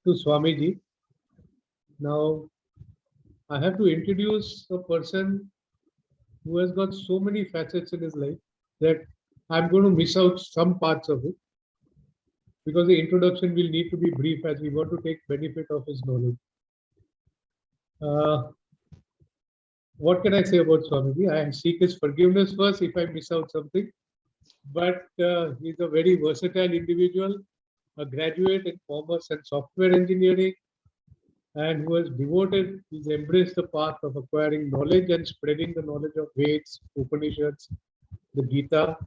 to Swamiji. Now, I have to introduce a person who has got so many facets in his life that I'm going to miss out some parts of it because the introduction will need to be brief as we want to take benefit of his knowledge. What can I say about Swamiji? I seek his forgiveness first if I miss out something. But he's a very versatile individual, a graduate in commerce and software engineering, and who has he's embraced the path of acquiring knowledge and spreading the knowledge of Veds, Upanishads, the Gita.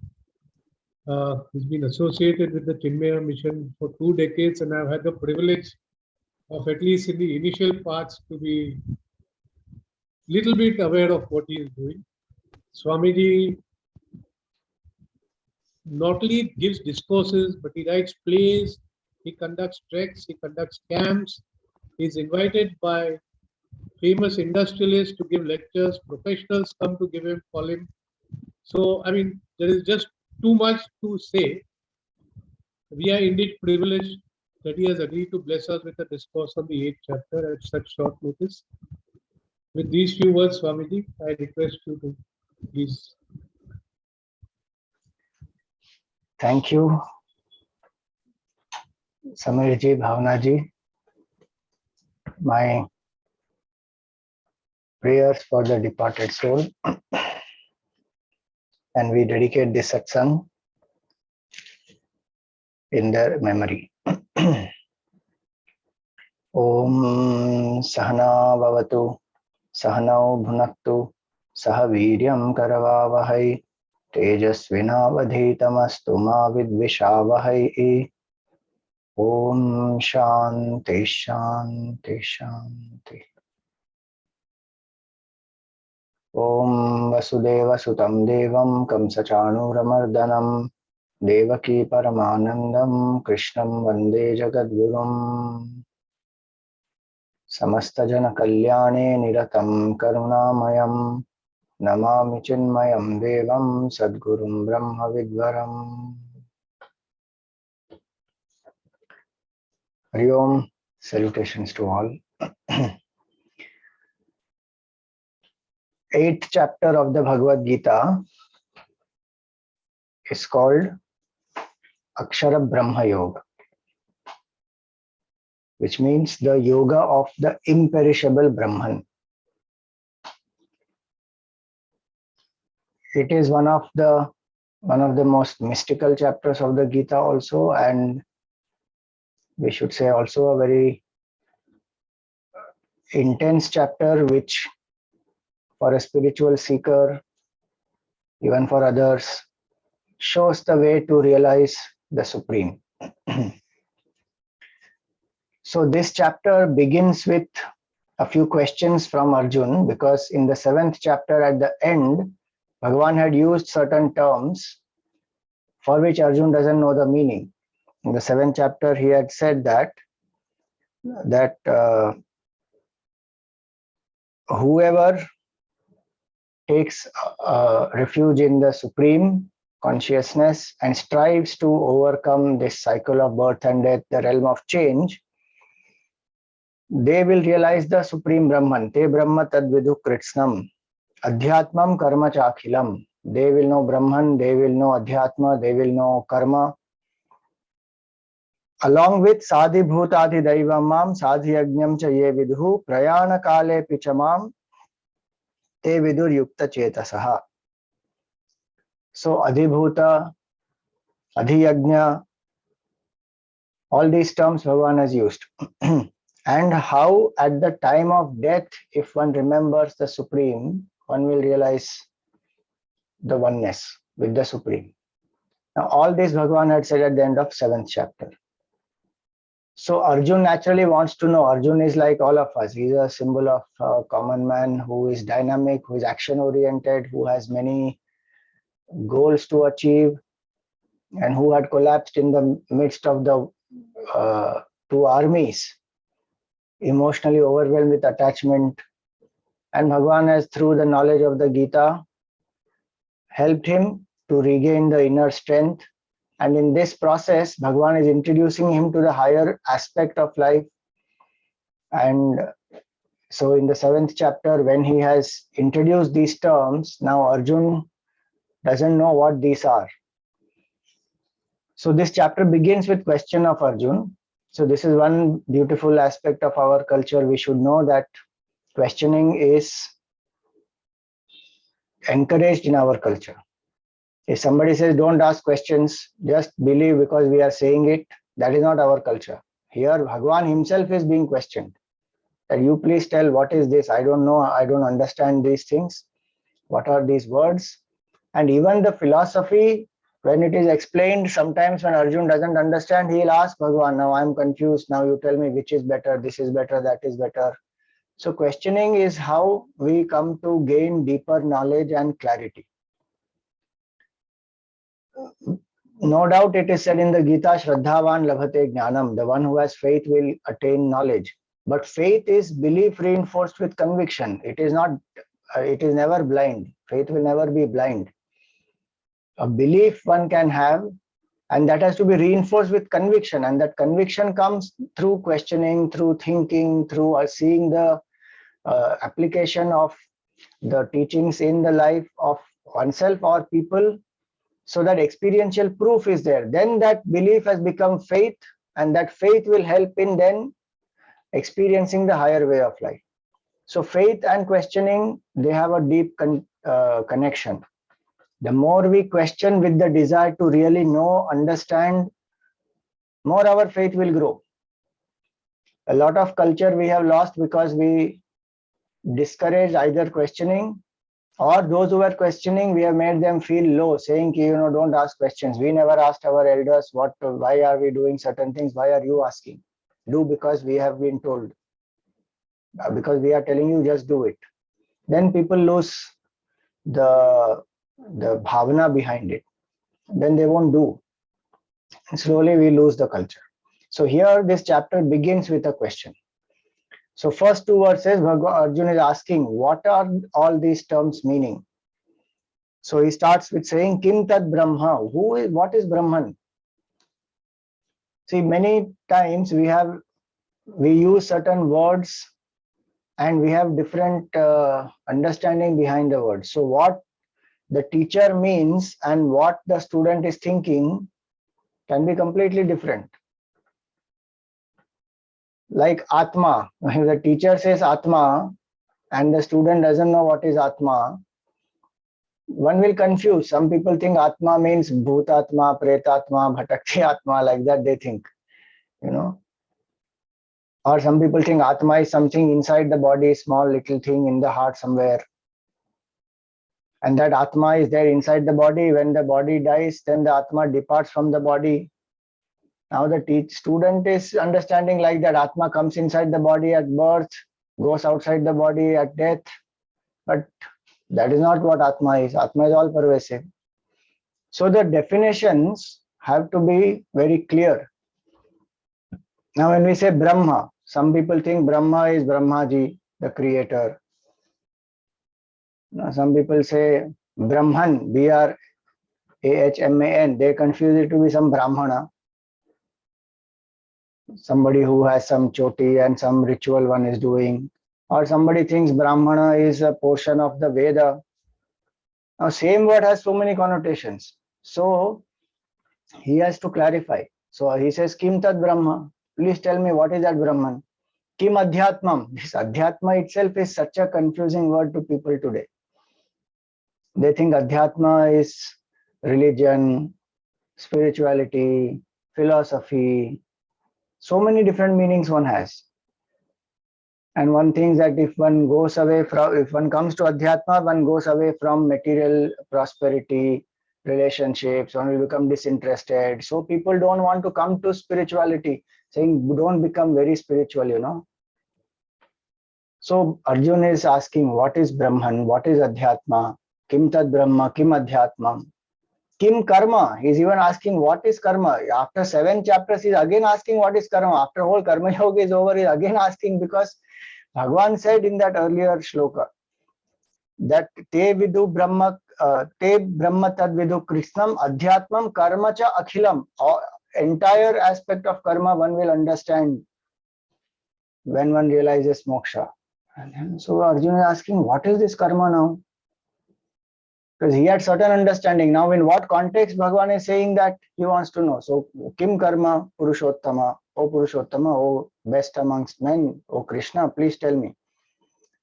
He's been associated with the Chinmaya mission for 2 decades, and I've had the privilege of, at least in the initial parts, to be little bit aware of what he is doing. Swamiji not only gives discourses, but he writes plays, he conducts treks, he conducts camps. He's invited by famous industrialists to give lectures. Professionals come to call him. So, I mean, there is just too much to say. We are indeed privileged that he has agreed to bless us with a discourse on the 8th chapter at such short notice. With these few words, Swamiji, I request you to please. Thank you, Samirji, Bhavnaji. My prayers for the departed soul. And we dedicate this satsang in their memory. Om Sahana Bhavatu, Sahanau Bhunaktu, Sahaviryam Karavavahai, Tejasvinavadhitamastu ma vidvishavahai. Om Shanti Shanti Shanti. Om Vasudeva Sutam Devam Kamsachanuramardanam Devaki Paramanandam Krishnam Vande Jagadgurum. Samastajana Kalyane Niratam Karunamayam Namami Chinmayam Devam Sadgurum Brahma Vidvaram. Hari Om, salutations to all. 8th chapter of the Bhagavad Gita is called Akshara Brahma Yoga, which means the yoga of the imperishable Brahman. It is one of the most mystical chapters of the Gita also, and we should say also a very intense chapter, which for a spiritual seeker, even for others, shows the way to realize the Supreme. So this chapter begins with a few questions from Arjun, because in the 7th chapter at the end, Bhagavan had used certain terms for which Arjun doesn't know the meaning. In the 7th chapter, he had said that whoever takes refuge in the Supreme Consciousness and strives to overcome this cycle of birth and death, the realm of change, they will realize the Supreme Brahman. Te Brahma Tadvidu Kritsnam Adhyatmam Karma Chakhilam. They will know Brahman, they will know Adhyatma, they will know Karma. Along with Sadhi Bhutati Daivamam Sadhi Agnyam Cha Ye Vidhu Prayana Kale Pichamam Te Vidur Yukta Chetasaha. So Adhibhuta, Adhiyagnya, all these terms Bhagavan has used. And how at the time of death, if one remembers the Supreme, one will realize the oneness with the Supreme. Now all this Bhagavan had said at the end of 7th chapter. So Arjun naturally wants to know. Arjun is like all of us. He's a symbol of a common man who is dynamic, who is action oriented, who has many goals to achieve, and who had collapsed in the midst of the 2 armies, emotionally overwhelmed with attachment. And Bhagavan has, through the knowledge of the Gita, helped him to regain the inner strength And in this process, Bhagwan is introducing him to the higher aspect of life. And so in the 7th chapter, when he has introduced these terms, now Arjun doesn't know what these are. So this chapter begins with question of Arjun. So this is one beautiful aspect of our culture. We should know that questioning is encouraged in our culture. If somebody says don't ask questions, just believe because we are saying it, that is not our culture. Here Bhagwan himself is being questioned. That you please tell what is this? I don't know, I don't understand these things. What are these words? And even the philosophy, when it is explained, sometimes when Arjun doesn't understand, he'll ask Bhagwan, now I'm confused, now you tell me which is better, this is better, that is better. So questioning is how we come to gain deeper knowledge and clarity. No doubt it is said in the Gita, Shraddhavan labhate jnanam, the one who has faith will attain knowledge. But faith is belief reinforced with conviction. It is not, it is never blind. Faith will never be blind. A belief one can have, and that has to be reinforced with conviction. And that conviction comes through questioning, through thinking, through seeing the application of the teachings in the life of oneself or people, so that experiential proof is there. Then that belief has become faith, and that faith will help in then experiencing the higher way of life. So faith and questioning, they have a deep connection. The more we question with the desire to really know, understand, more our faith will grow. A lot of culture we have lost because we discourage either questioning, or those who are questioning, we have made them feel low, saying, don't ask questions. We never asked our elders, why are we doing certain things? Why are you asking? Do because we have been told. Because we are telling you, just do it. Then people lose the bhavana behind it. Then they won't do. And slowly we lose the culture. So here this chapter begins with a question. So first 2 verses, Arjun is asking, what are all these terms meaning? So he starts with saying, Kim Tat Brahma? What is Brahman? See, many times we use certain words and we have different understanding behind the words. So what the teacher means and what the student is thinking can be completely different. Like Atma, if the teacher says Atma and the student doesn't know what is Atma, one will confuse. Some people think Atma means Bhutatma, Pretatma, Bhatakti Atma, like that they think, Or some people think Atma is something inside the body, small little thing in the heart somewhere. And that Atma is there inside the body. When the body dies, then the Atma departs from the body. Now the student is understanding like that Atma comes inside the body at birth, goes outside the body at death. But that is not what Atma is. Atma is all pervasive. So the definitions have to be very clear. Now when we say Brahma, some people think Brahma is Brahmaji, the creator. Now some people say Brahman, Brahman, they confuse it to be some Brahmana. Somebody who has some choti and some ritual one is doing. Or somebody thinks Brahmana is a portion of the Veda. Now same word has so many connotations. So he has to clarify. So he says, Kim Tat Brahma? Please tell me what is that Brahman? Kim Adhyatmam? This Adhyatma itself is such a confusing word to people today. They think Adhyatma is religion, spirituality, philosophy. So many different meanings one has. And one thinks that if one comes to Adhyatma, one goes away from material prosperity, relationships, one will become disinterested. So people don't want to come to spirituality, saying don't become very spiritual, So Arjun is asking, what is Brahman? What is Adhyatma? Kim Tad Brahma? Kim Adhyatma? Kim Karma? He's even asking, what is karma? After 7 chapters, he's again asking, what is karma? After whole Karma Yoga is over, he's again asking, because Bhagwan said in that earlier shloka that Te Vidu Brahma te brahma tad vidu krishnam adhyatmam karma cha akhilam. Entire aspect of karma one will understand when one realizes moksha. And so Arjuna is asking, what is this karma now? Because he had certain understanding. Now, in what context Bhagavan is saying that, he wants to know. So, Kim Karma Purushottama, O best amongst men, O Krishna, please tell me.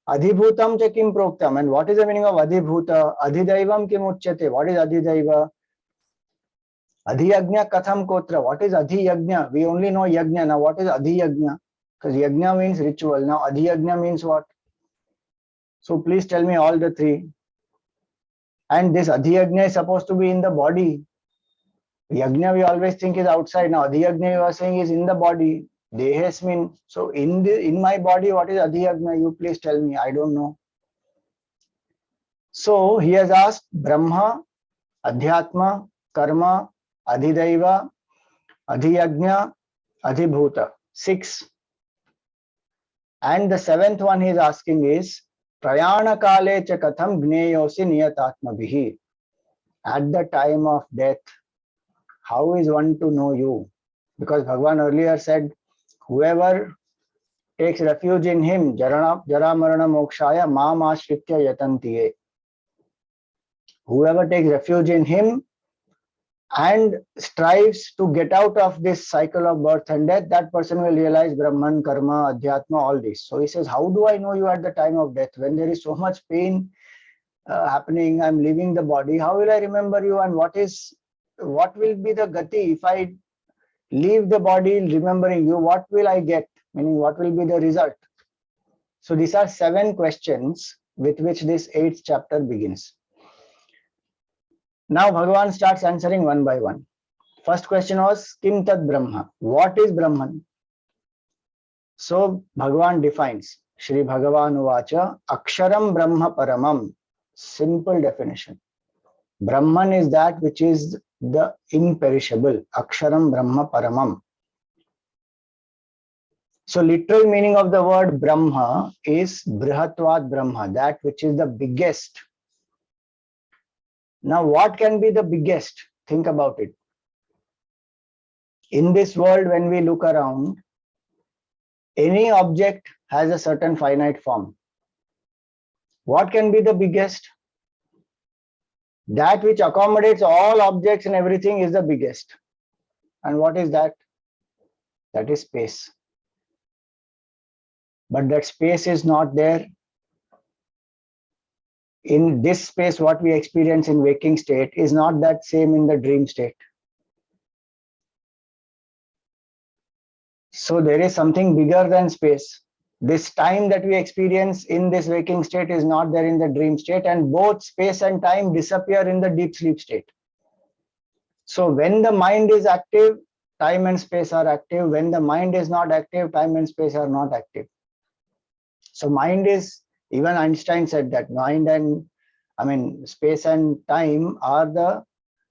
Adhibhutam cha kim proktam. And what is the meaning of Adhibhuta? Adhidaivam kim uchyate. What is Adhidaiva? Adhiyagnya katham kotra. What is Adhiyagnya? We only know Yagnya. Now, what is Adhiyagnya? Because Yagnya means ritual. Now, Adhiyagnya means what? So, please tell me all the three. And this Adhiyagnya is supposed to be in the body. Yagnya we always think is outside. Now Adhiyagnya you are saying is in the body. Dehesmin. So in my body, what is Adhiyagnya? You please tell me. I don't know. So he has asked Brahma, Adhyatma, Karma, Adhidaiva, Adhiyagnya, Adhibhuta. 6. And the 7th one he is asking is Prayana kale cha katham gneyosi niyatatmabhihi. At the time of death, how is one to know you? Because Bhagavan earlier said, whoever takes refuge in him, jara marana mokshaya mam ashritya yatantiye. Whoever takes refuge in him and strives to get out of this cycle of birth and death, that person will realize Brahman, Karma, Adhyatma, all this. So he says, how do I know you at the time of death? When there is so much pain happening, I'm leaving the body, how will I remember you? And what will be the gati? If I leave the body remembering you, what will I get? Meaning, what will be the result? So these are 7 questions with which this 8th chapter begins. Now Bhagavan starts answering one by one. First question was, Kim Tad Brahma? What is Brahman? So Bhagavan defines, Shri Bhagavan Uvacha, Aksharam Brahma Paramam. Simple definition. Brahman is that which is the imperishable. Aksharam Brahma Paramam. So literal meaning of the word Brahma is Brihatvat Brahma, that which is the biggest. Now, what can be the biggest? Think about it. In this world, when we look around, any object has a certain finite form. What can be the biggest? That which accommodates all objects and everything is the biggest. And what is that? That is space. But that space is not there. In this space, what we experience in waking state is not that same in the dream state. So there is something bigger than space. This time that we experience in this waking state is not there in the dream state, and both space and time disappear in the deep sleep state. So when the mind is active, time and space are active. When the mind is not active, time and space are not active. So mind is, even Einstein said that space and time are the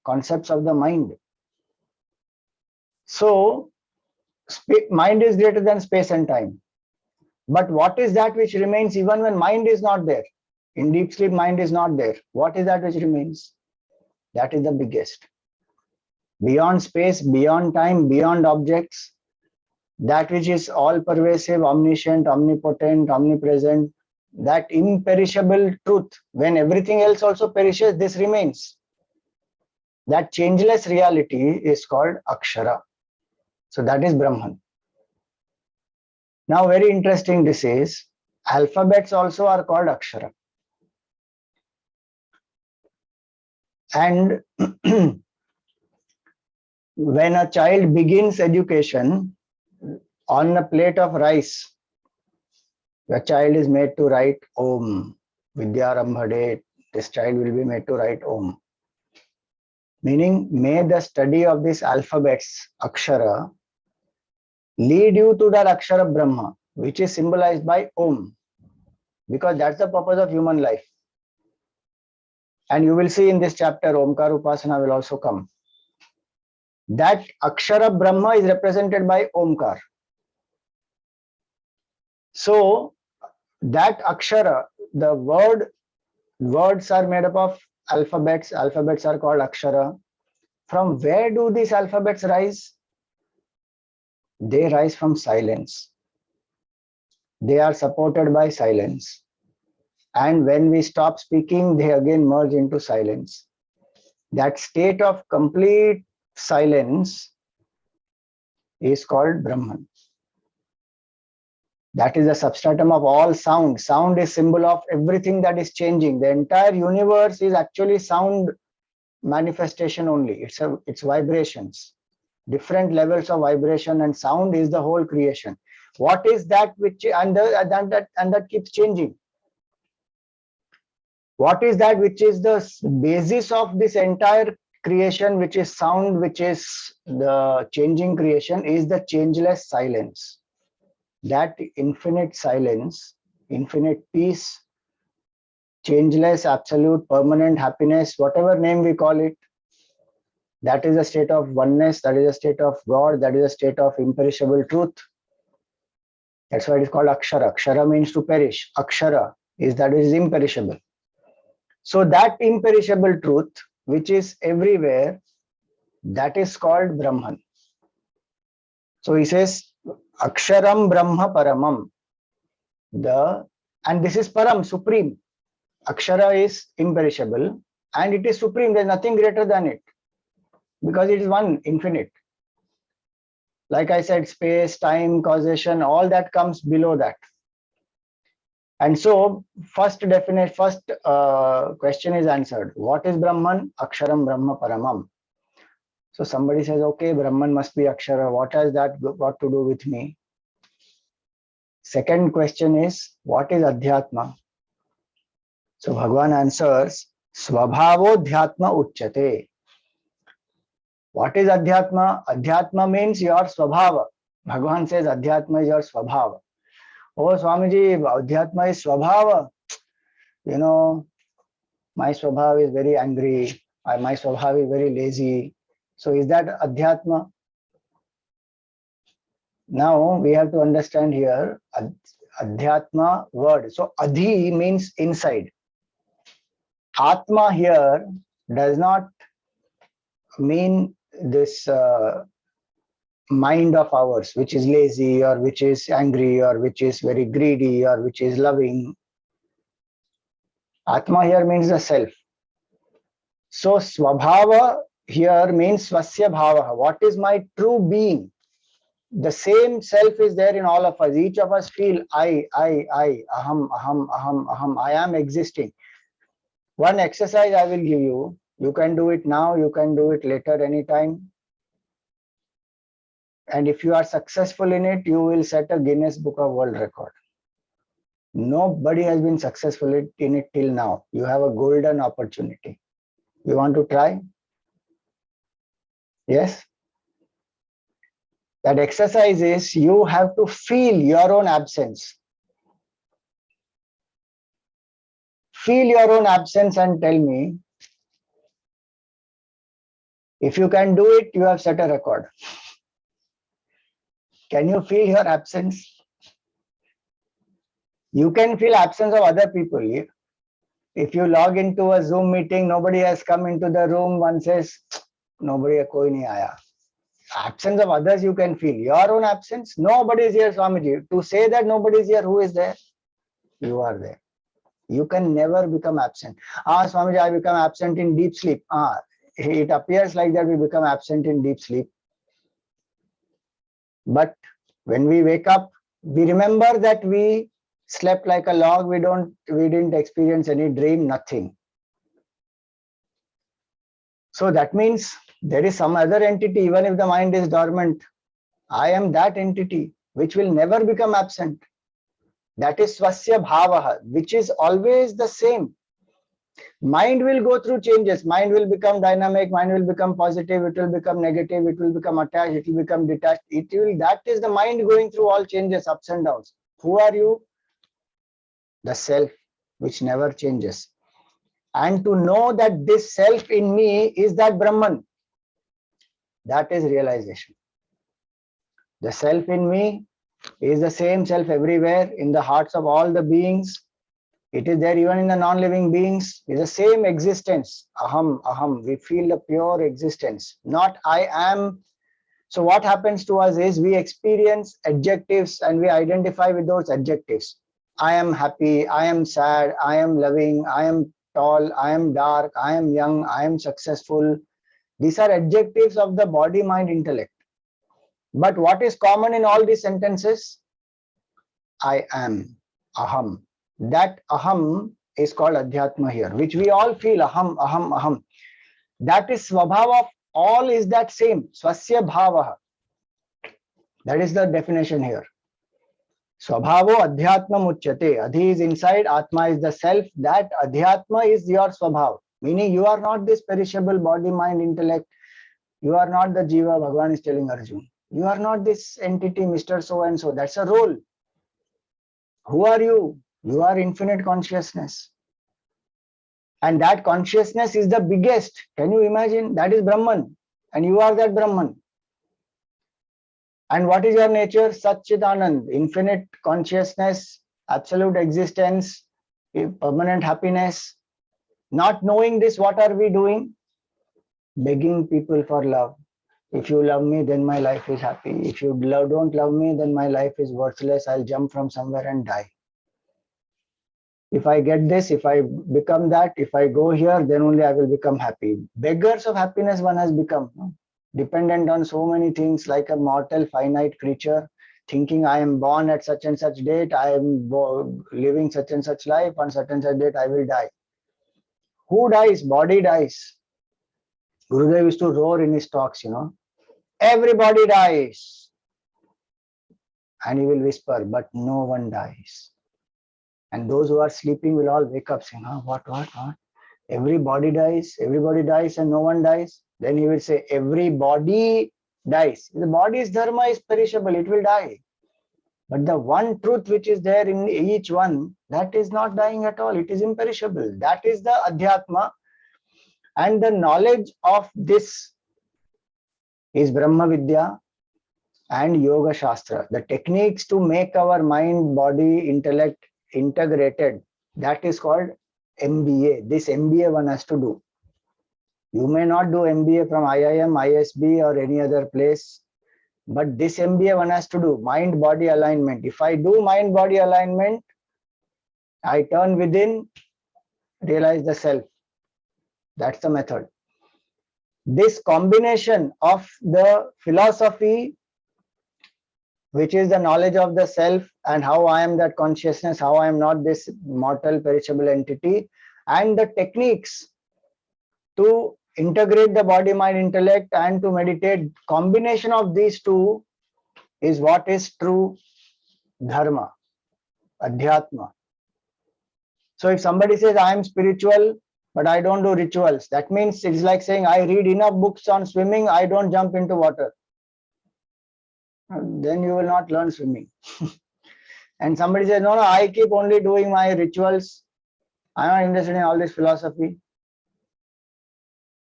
concepts of the mind. So mind is greater than space and time. But what is that which remains even when mind is not there? In deep sleep, mind is not there. What is that which remains? That is the biggest. Beyond space, beyond time, beyond objects, that which is all pervasive, omniscient, omnipotent, omnipresent, that imperishable truth, when everything else also perishes, this remains. That changeless reality is called Akshara. So that is Brahman. Now, very interesting this is, alphabets also are called Akshara. And when a child begins education, on a plate of rice, the child is made to write Om. Vidyarambhade, this child will be made to write Om. Meaning, may the study of these alphabets, Akshara, lead you to that Akshara Brahma, which is symbolized by Om. Because that's the purpose of human life. And you will see in this chapter, Omkar Upasana will also come. That Akshara Brahma is represented by Omkar. So, that Akshara, the words are made up of alphabets. Alphabets are called akshara. From where do these alphabets rise? They rise from silence. They are supported by silence. And when we stop speaking, they again merge into silence. That state of complete silence is called Brahman. That is the substratum of all sound. Sound is symbol of everything that is changing. The entire universe is actually sound manifestation only. It's vibrations, different levels of vibration, and sound is the whole creation. What is that which and that keeps changing? What is that which is the basis of this entire creation, which is sound, which is the changing creation, is the changeless silence. That infinite silence, infinite peace, changeless, absolute, permanent happiness, whatever name we call it, that is a state of oneness, that is a state of God, that is a state of imperishable truth. That's why it is called Akshara. Akshara means to perish. Akshara is that is imperishable. So that imperishable truth, which is everywhere, that is called Brahman. So he says, Aksharam Brahma Paramam. And this is Param, supreme. Akshara is imperishable and it is supreme. There's nothing greater than it because it is one, infinite. Like I said, space, time, causation, all that comes below that. And so first question is answered. What is Brahman? Aksharam Brahma Paramam. So somebody says, okay, Brahman must be Akshara. What has that got to do with me? Second question is, what is Adhyatma? So Bhagavan answers, Swabhavo Dhyatma Uchyate. What is Adhyatma? Adhyatma means your Swabhava. Bhagavan says Adhyatma is your Swabhava. Oh Swamiji, Adhyatma is Swabhava. You know, my Swabhava is very angry. My Swabhava is very lazy. So is that Adhyatma? Now we have to understand here Adhyatma word. So Adhi means inside. Atma here does not mean this mind of ours, which is lazy or which is angry or which is very greedy or which is loving. Atma here means the self. So Swabhava here means Swasya Bhava. What is my true being? The same self is there in all of us. Each of us feel I, aham, I am existing. One exercise I will give you. You can do it now, you can do it later, anytime. And if you are successful in it, you will set a Guinness Book of World Record. Nobody has been successful in it till now. You have a golden opportunity. You want to try? Yes? That exercise is you have to feel your own absence. Feel your own absence and tell me, if you can do it, you have set a record. Can you feel your absence? You can feel absence of other people. If you log into a Zoom meeting, nobody has come into the room, one says, nobody koi nahi aaya. Absence of others you can feel. Your own absence, nobody is here, Swamiji. To say that nobody is here, who is there? You are there. You can never become absent. Swamiji, I become absent in deep sleep. It appears like that we become absent in deep sleep. But when we wake up, we remember that we slept like a log. We didn't experience any dream, nothing. So that means there is some other entity, even if the mind is dormant. I am that entity which will never become absent. That is Swasya Bhavaha, which is always the same. Mind will go through changes. Mind will become dynamic. Mind will become positive. It will become negative. It will become attached. It will become detached. That is the mind going through all changes, ups and downs. Who are you? The self, which never changes. And to know that this self in me is that Brahman, that is realization. The self in me is the same self everywhere in the hearts of all the beings. It is there even in the non-living beings. It's the same existence. Aham, aham. We feel the pure existence, not I am. So what happens to us is we experience adjectives and we identify with those adjectives. I am happy, I am sad, I am loving, I am tall, I am dark, I am young, I am successful. These are adjectives of the body, mind, intellect. But what is common in all these sentences? I am, aham. That aham is called adhyatma here, which we all feel, aham, aham, aham. That is swabhava of all is that same, swasya bhavaha. That is the definition here. Swabhavo adhyatma muchyate. Adhi is inside, atma is the self. That adhyatma is your swabhav. Meaning you are not this perishable body, mind, intellect. You are not the jiva, Bhagavan is telling Arjun. You are not this entity, Mr. So and so. That's a role. Who are you? You are infinite consciousness. And that consciousness is the biggest. Can you imagine? That is Brahman. And you are that Brahman. And what is your nature? Satchidanand, infinite consciousness, absolute existence, permanent happiness. Not knowing this, what are we doing? Begging people for love. If you love me, then my life is happy. If you don't love me, then my life is worthless. I'll jump from somewhere and die. If I get this, if I become that, if I go here, then only I will become happy. Beggars of happiness one has become. No? Dependent on so many things, like a mortal finite creature, thinking I am born at such and such date, I am living such and such life, on such and such date I will die. Who dies? Body dies. Gurudev used to roar in his talks, everybody dies. And he will whisper, but no one dies. And those who are sleeping will all wake up saying, what? Everybody dies and no one dies. Then he will say, everybody dies. The body's dharma is perishable, it will die. But the one truth which is there in each one, that is not dying at all. It is imperishable. That is the adhyatma. And the knowledge of this is Brahma Vidya and Yoga Shastra. The techniques to make our mind, body, intellect integrated, that is called MBA. This MBA one has to do. You may not do MBA from IIM, ISB or any other place, but this MBA one has to do mind-body alignment. If I do mind-body alignment, I turn within, realize the self. That's the method. This combination of the philosophy, which is the knowledge of the self and how I am that consciousness, how I am not this mortal perishable entity, and the techniques to integrate the body, mind, intellect and to meditate, combination of these two is what is true dharma, adhyatma. So if somebody says I am spiritual, but I don't do rituals, that means it's like saying I read enough books on swimming, I don't jump into water. Then you will not learn swimming. And somebody says, no, I keep only doing my rituals. I'm not interested in all this philosophy.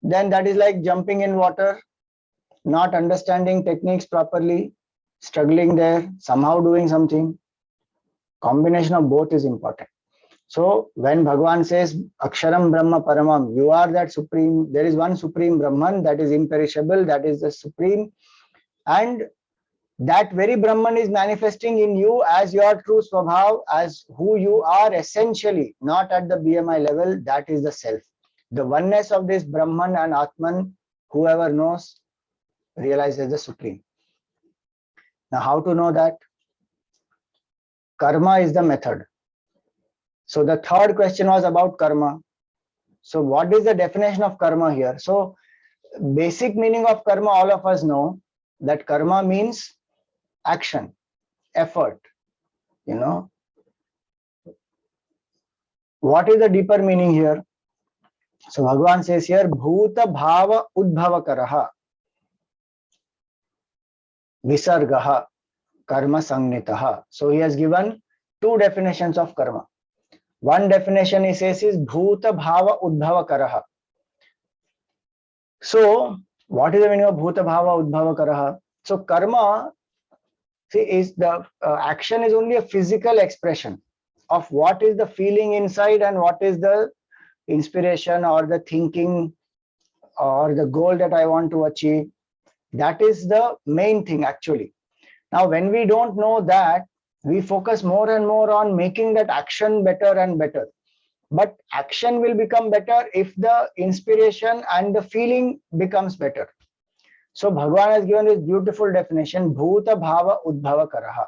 Then that is like jumping in water, not understanding techniques properly, struggling there, somehow doing something. Combination of both is important. So when Bhagavan says, Aksharam Brahma Paramam, you are that supreme, there is one supreme Brahman that is imperishable, that is the supreme. And that very Brahman is manifesting in you as your true Swabhav, as who you are essentially, not at the BMI level, that is the self. The oneness of this Brahman and Atman, whoever knows, realizes the supreme. Now, how to know that? Karma is the method. So the third question was about karma. So what is the definition of karma here? So basic meaning of karma, all of us know that karma means action, effort, What is the deeper meaning here? So Bhagavan says here, Bhuta Bhava Udbhava Karaha Visargaha Karma Sangnitaha. So he has given two definitions of karma. One definition he says is Bhuta Bhava Udbhava Karaha. So what is the meaning of Bhuta Bhava Udbhava Karaha? So karma, see, is the action is only a physical expression. of what is the feeling inside and what is the inspiration or the thinking or the goal that I want to achieve. That is the main thing actually. Now, when we don't know that, we focus more and more on making that action better and better. But action will become better if the inspiration and the feeling becomes better. So Bhagavan has given this beautiful definition, Bhuta Bhava Udbhava Karaha.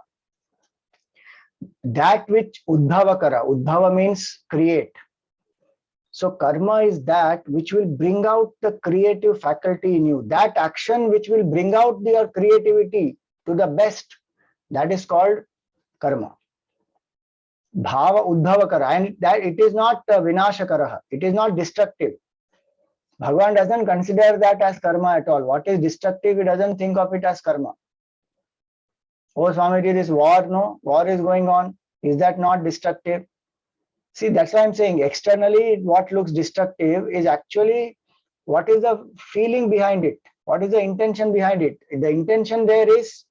That which Udbhava Kara, Udbhava means create. So karma is that which will bring out the creative faculty in you. That action which will bring out your creativity to the best, that is called karma. Bhava Udbhava Kara, and that it is not Vinasha Karaha, it is not destructive. Bhagavan doesn't consider that as karma at all. What is destructive, he doesn't think of it as karma. Oh Swamiji, this war, no, war is going on. Is that not destructive? See, that's why I'm saying externally what looks destructive is actually what is the feeling behind it? What is the intention behind it? The intention there is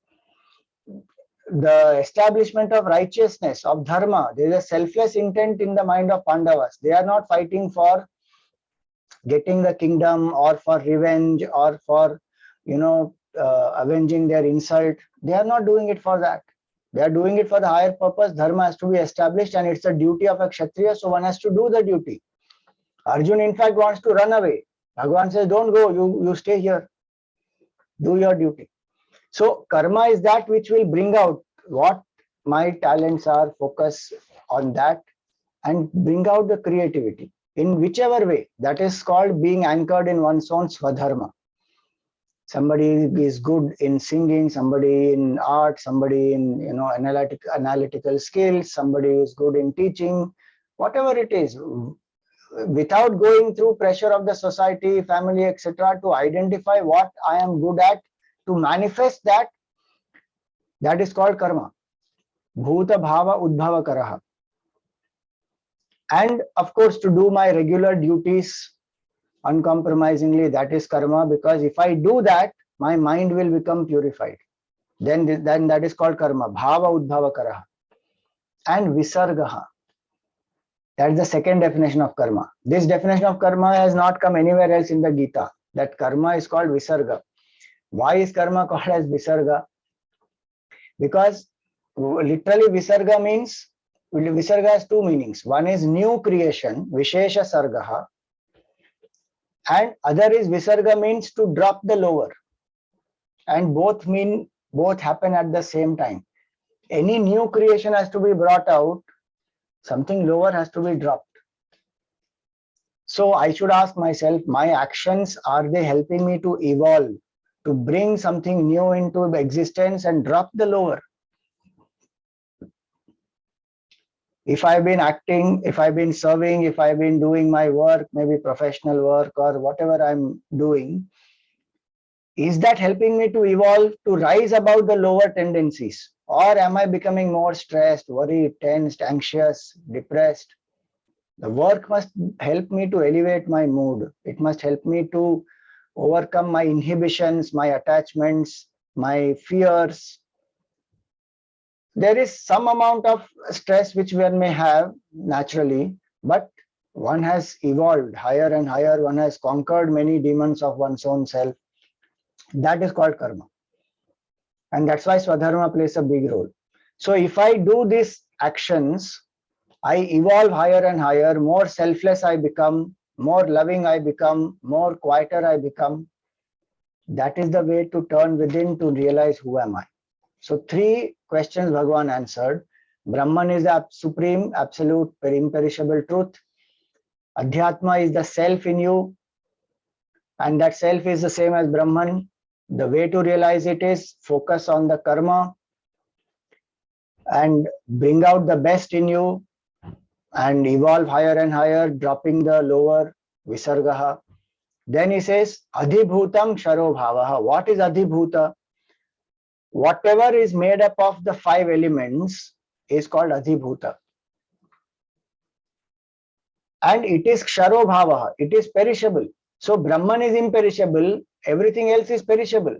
the establishment of righteousness, of dharma. There is a selfless intent in the mind of Pandavas. They are not fighting for getting the kingdom or for revenge or for, avenging their insult. They are not doing it for that. They are doing it for the higher purpose. Dharma has to be established and it's the duty of a Kshatriya, so one has to do the duty. Arjun in fact wants to run away. Bhagavan says, don't go, you stay here. Do your duty. So karma is that which will bring out what my talents are, focus on that and bring out the creativity in whichever way. That is called being anchored in one's own Swadharma. Somebody is good in singing, somebody in art, somebody in analytical skills, somebody is good in teaching, whatever it is, without going through pressure of the society, family, etc., to identify what I am good at, to manifest that, that is called karma. Bhuta Bhava Udbhava Karaha. And of course, to do my regular duties uncompromisingly, that is karma, because if I do that, my mind will become purified. Then that is called karma, Bhava Udbhava Karaha. And Visargaha. That is the second definition of karma. This definition of karma has not come anywhere else in the Gita. That karma is called Visarga. Why is karma called as Visarga? Because literally Visarga means, Visarga has two meanings. One is new creation, Vishesha Sargaha, and other is Visarga means to drop the lower. And both happen at the same time. Any new creation has to be brought out, something lower has to be dropped. So I should ask myself, my actions, are they helping me to evolve, to bring something new into existence and drop the lower? If I've been acting, if I've been serving, if I've been doing my work, maybe professional work or whatever I'm doing, is that helping me to evolve, to rise above the lower tendencies? Or am I becoming more stressed, worried, tensed, anxious, depressed? The work must help me to elevate my mood. It must help me to overcome my inhibitions, my attachments, my fears. There is some amount of stress which one may have naturally, but one has evolved higher and higher. One has conquered many demons of one's own self. That is called karma. And that's why Swadharma plays a big role. So if I do these actions, I evolve higher and higher, more selfless I become, more loving I become, more quieter I become. That is the way to turn within to realize who am I. So three questions Bhagavan answered. Brahman is the supreme, absolute, imperishable truth. Adhyatma is the self in you, and that self is the same as Brahman. The way to realize it is focus on the karma and bring out the best in you and evolve higher and higher, dropping the lower, Visargaha. Then he says, Adhibhutam Sharo Bhavaha. What is Adhibhuta? Whatever is made up of the five elements is called Adhibhuta. And it is Ksharo Bhavaha. It is perishable. So Brahman is imperishable. Everything else is perishable.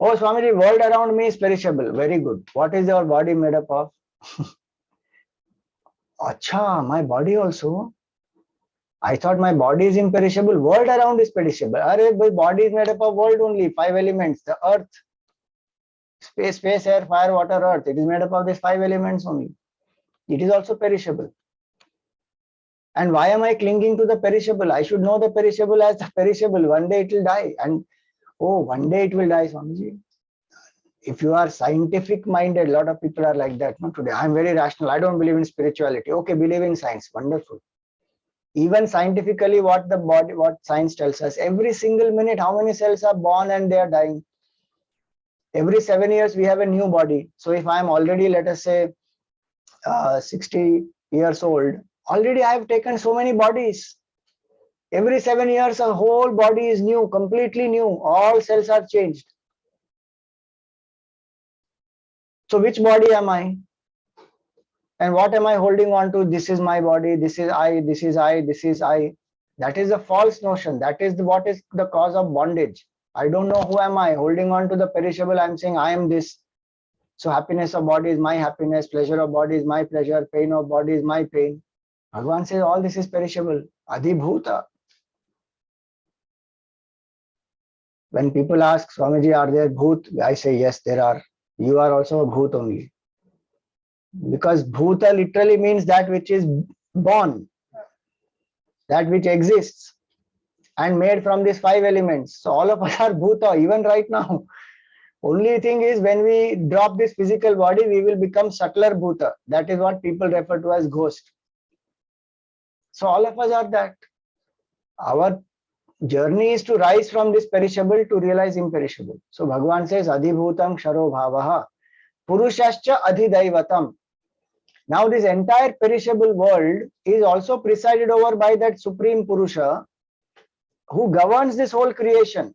Oh, Swamiji, world around me is perishable. Very good. What is your body made up of? Acha, my body also. I thought my body is imperishable. World around is perishable. Arey, my body is made up of world only, 5 elements. The earth, space, air, fire, water, earth. It is made up of these 5 elements only. It is also perishable. And why am I clinging to the perishable? I should know the perishable as the perishable. One day it will die. And oh, one day it will die, Swamiji. If you are scientific minded, a lot of people are like that. No, today I'm very rational. I don't believe in spirituality. Okay, believe in science. Wonderful. Even scientifically, what science tells us, every single minute, how many cells are born and they are dying. Every 7 years, we have a new body. So if I'm already, let us say, 60 years old, already I have taken so many bodies. Every 7 years, a whole body is new, completely new. All cells are changed. So which body am I? And what am I holding on to? This is my body, this is I, this is I, this is I. That is a false notion. That is what is the cause of bondage. I don't know who am I. Holding on to the perishable, I'm saying I am this. So happiness of body is my happiness, pleasure of body is my pleasure, pain of body is my pain. Bhagavan says all this is perishable. Adhibhuta. When people ask, Swamiji, are there bhoot? I say, yes, there are. You are also a bhoot only. Because bhuta literally means that which is born, that which exists, and made from these 5 elements. So all of us are bhuta, even right now. Only thing is, when we drop this physical body, we will become subtler bhuta. That is what people refer to as ghost. So all of us are that. Our journey is to rise from this perishable to realize imperishable. So Bhagavan says, Adhibhutam Ksharo Bhavaha Purushascha Adhidaivatam. Now this entire perishable world is also presided over by that Supreme Purusha who governs this whole creation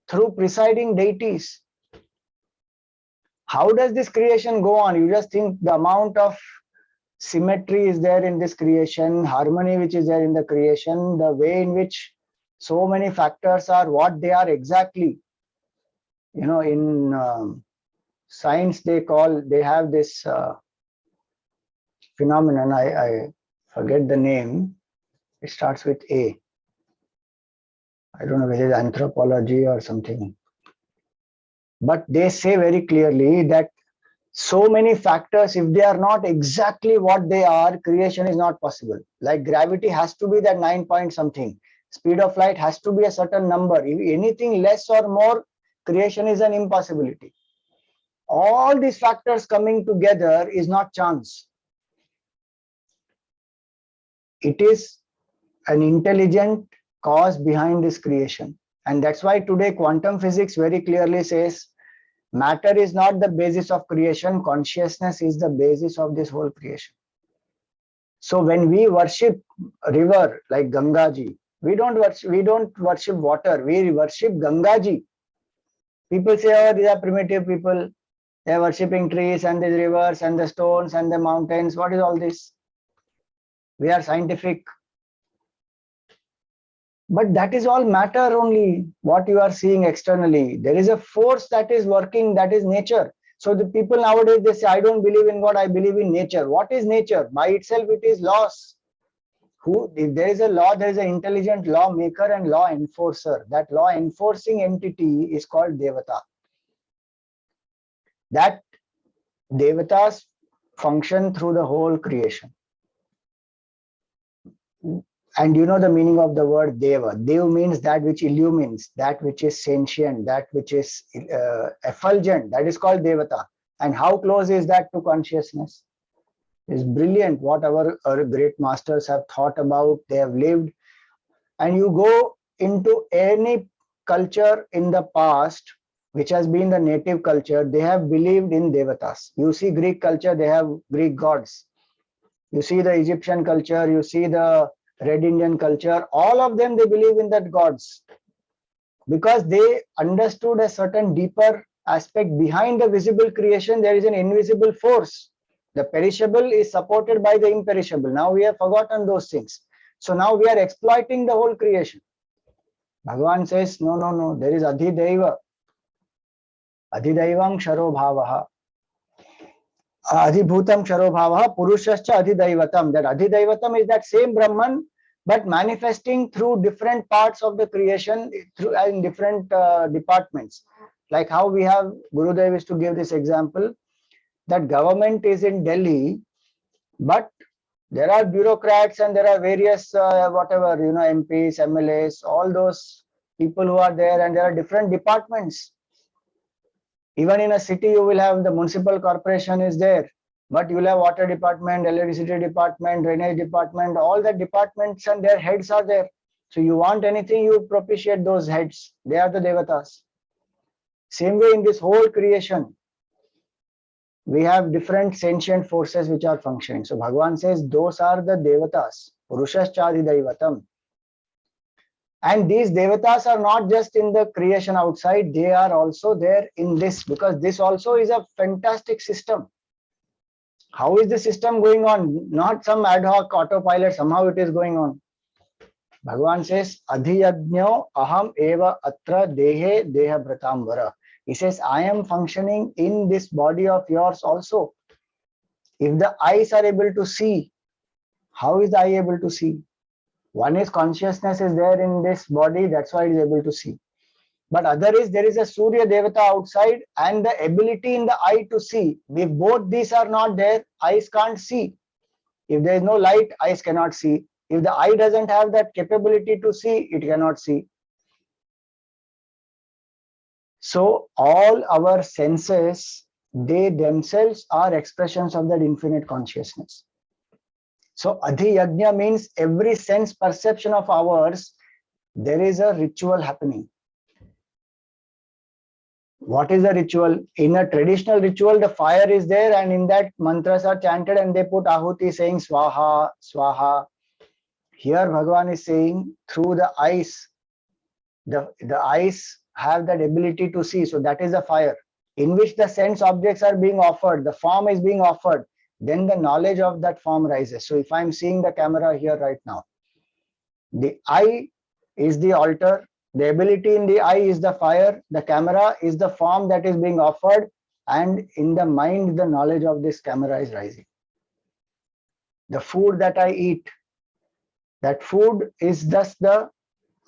through presiding deities. How does this creation go on? You just think the amount of symmetry is there in this creation, harmony which is there in the creation, the way in which so many factors are what they are exactly. You know, in science they have this phenomenon, I forget the name, it starts with A. I don't know whether it's anthropology or something. But they say very clearly that so many factors, if they are not exactly what they are, creation is not possible. Like gravity has to be that 9 point something. Speed of light has to be a certain number. If anything less or more, creation is an impossibility. All these factors coming together is not chance. It is an intelligent cause behind this creation. And that's why today quantum physics very clearly says matter is not the basis of creation, consciousness is the basis of this whole creation. So when we worship a river like Gangaji, we don't worship water, we worship Gangaji. People say, oh, these are primitive people, they are worshipping trees and the rivers and the stones and the mountains. What is all this? We are scientific. But that is all matter only, what you are seeing externally. There is a force that is working, that is nature. So the people nowadays, they say, I don't believe in God, I believe in nature. What is nature? By itself, it is laws. If there is a law, there is an intelligent lawmaker and law enforcer. That law enforcing entity is called Devata. That Devatas function through the whole creation. And you know the meaning of the word Deva. Dev means that which illumines, that which is sentient, that which is effulgent. That is called Devata. And how close is that to consciousness? It's brilliant what our great masters have thought about, they have lived. And you go into any culture in the past, which has been the native culture, they have believed in Devatas. You see Greek culture, they have Greek gods. You see the Egyptian culture, you see the Red Indian culture, all of them, they believe in that gods. Because they understood a certain deeper aspect behind the visible creation, there is an invisible force. The perishable is supported by the imperishable. Now we have forgotten those things. So now we are exploiting the whole creation. Bhagavan says, no, there is Adhidaiva. Adhidaivam Ksharo Bhavaha. Adhibhutam Ksharobhavaha Purushascha Adhidaivatam. That Adhidaivatam is that same Brahman, but manifesting through different parts of the creation, through in different departments. Like how we have, Gurudev is to give this example, that government is in Delhi, but there are bureaucrats and there are various whatever, MPs, MLAs, all those people who are there, and there are different departments. Even in a city, you will have the municipal corporation is there, but you will have water department, electricity department, drainage department, all the departments and their heads are there. So you want anything, you propitiate those heads. They are the devatas. Same way in this whole creation, we have different sentient forces which are functioning. So Bhagavan says those are the devatas, Purushashchadi Daivatam. And these devatas are not just in the creation outside, they are also there in this, because this also is a fantastic system. How is the system going on? Not some ad hoc autopilot, somehow it is going on. Bhagavan says, Adhiyajño aham eva atra dehe deha bhratambara. He says, I am functioning in this body of yours also. If the eyes are able to see, how is the eye able to see? One is consciousness is there in this body, that's why it is able to see. But other is there is a Surya Devata outside and the ability in the eye to see. If both these are not there, eyes can't see. If there is no light, eyes cannot see. If the eye doesn't have that capability to see, it cannot see. So all our senses, they themselves are expressions of that infinite consciousness. So Adhiyajna means every sense perception of ours, there is a ritual happening. What is the ritual? In a traditional ritual, the fire is there and in that mantras are chanted and they put ahuti saying swaha, swaha. Here Bhagavan is saying through the eyes, the eyes have that ability to see. So that is the fire in which the sense objects are being offered. The form is being offered. Then the knowledge of that form rises. So if I'm seeing the camera here right now, the eye is the altar. The ability in the eye is the fire. The camera is the form that is being offered. And in the mind, the knowledge of this camera is rising. The food that I eat, that food is thus the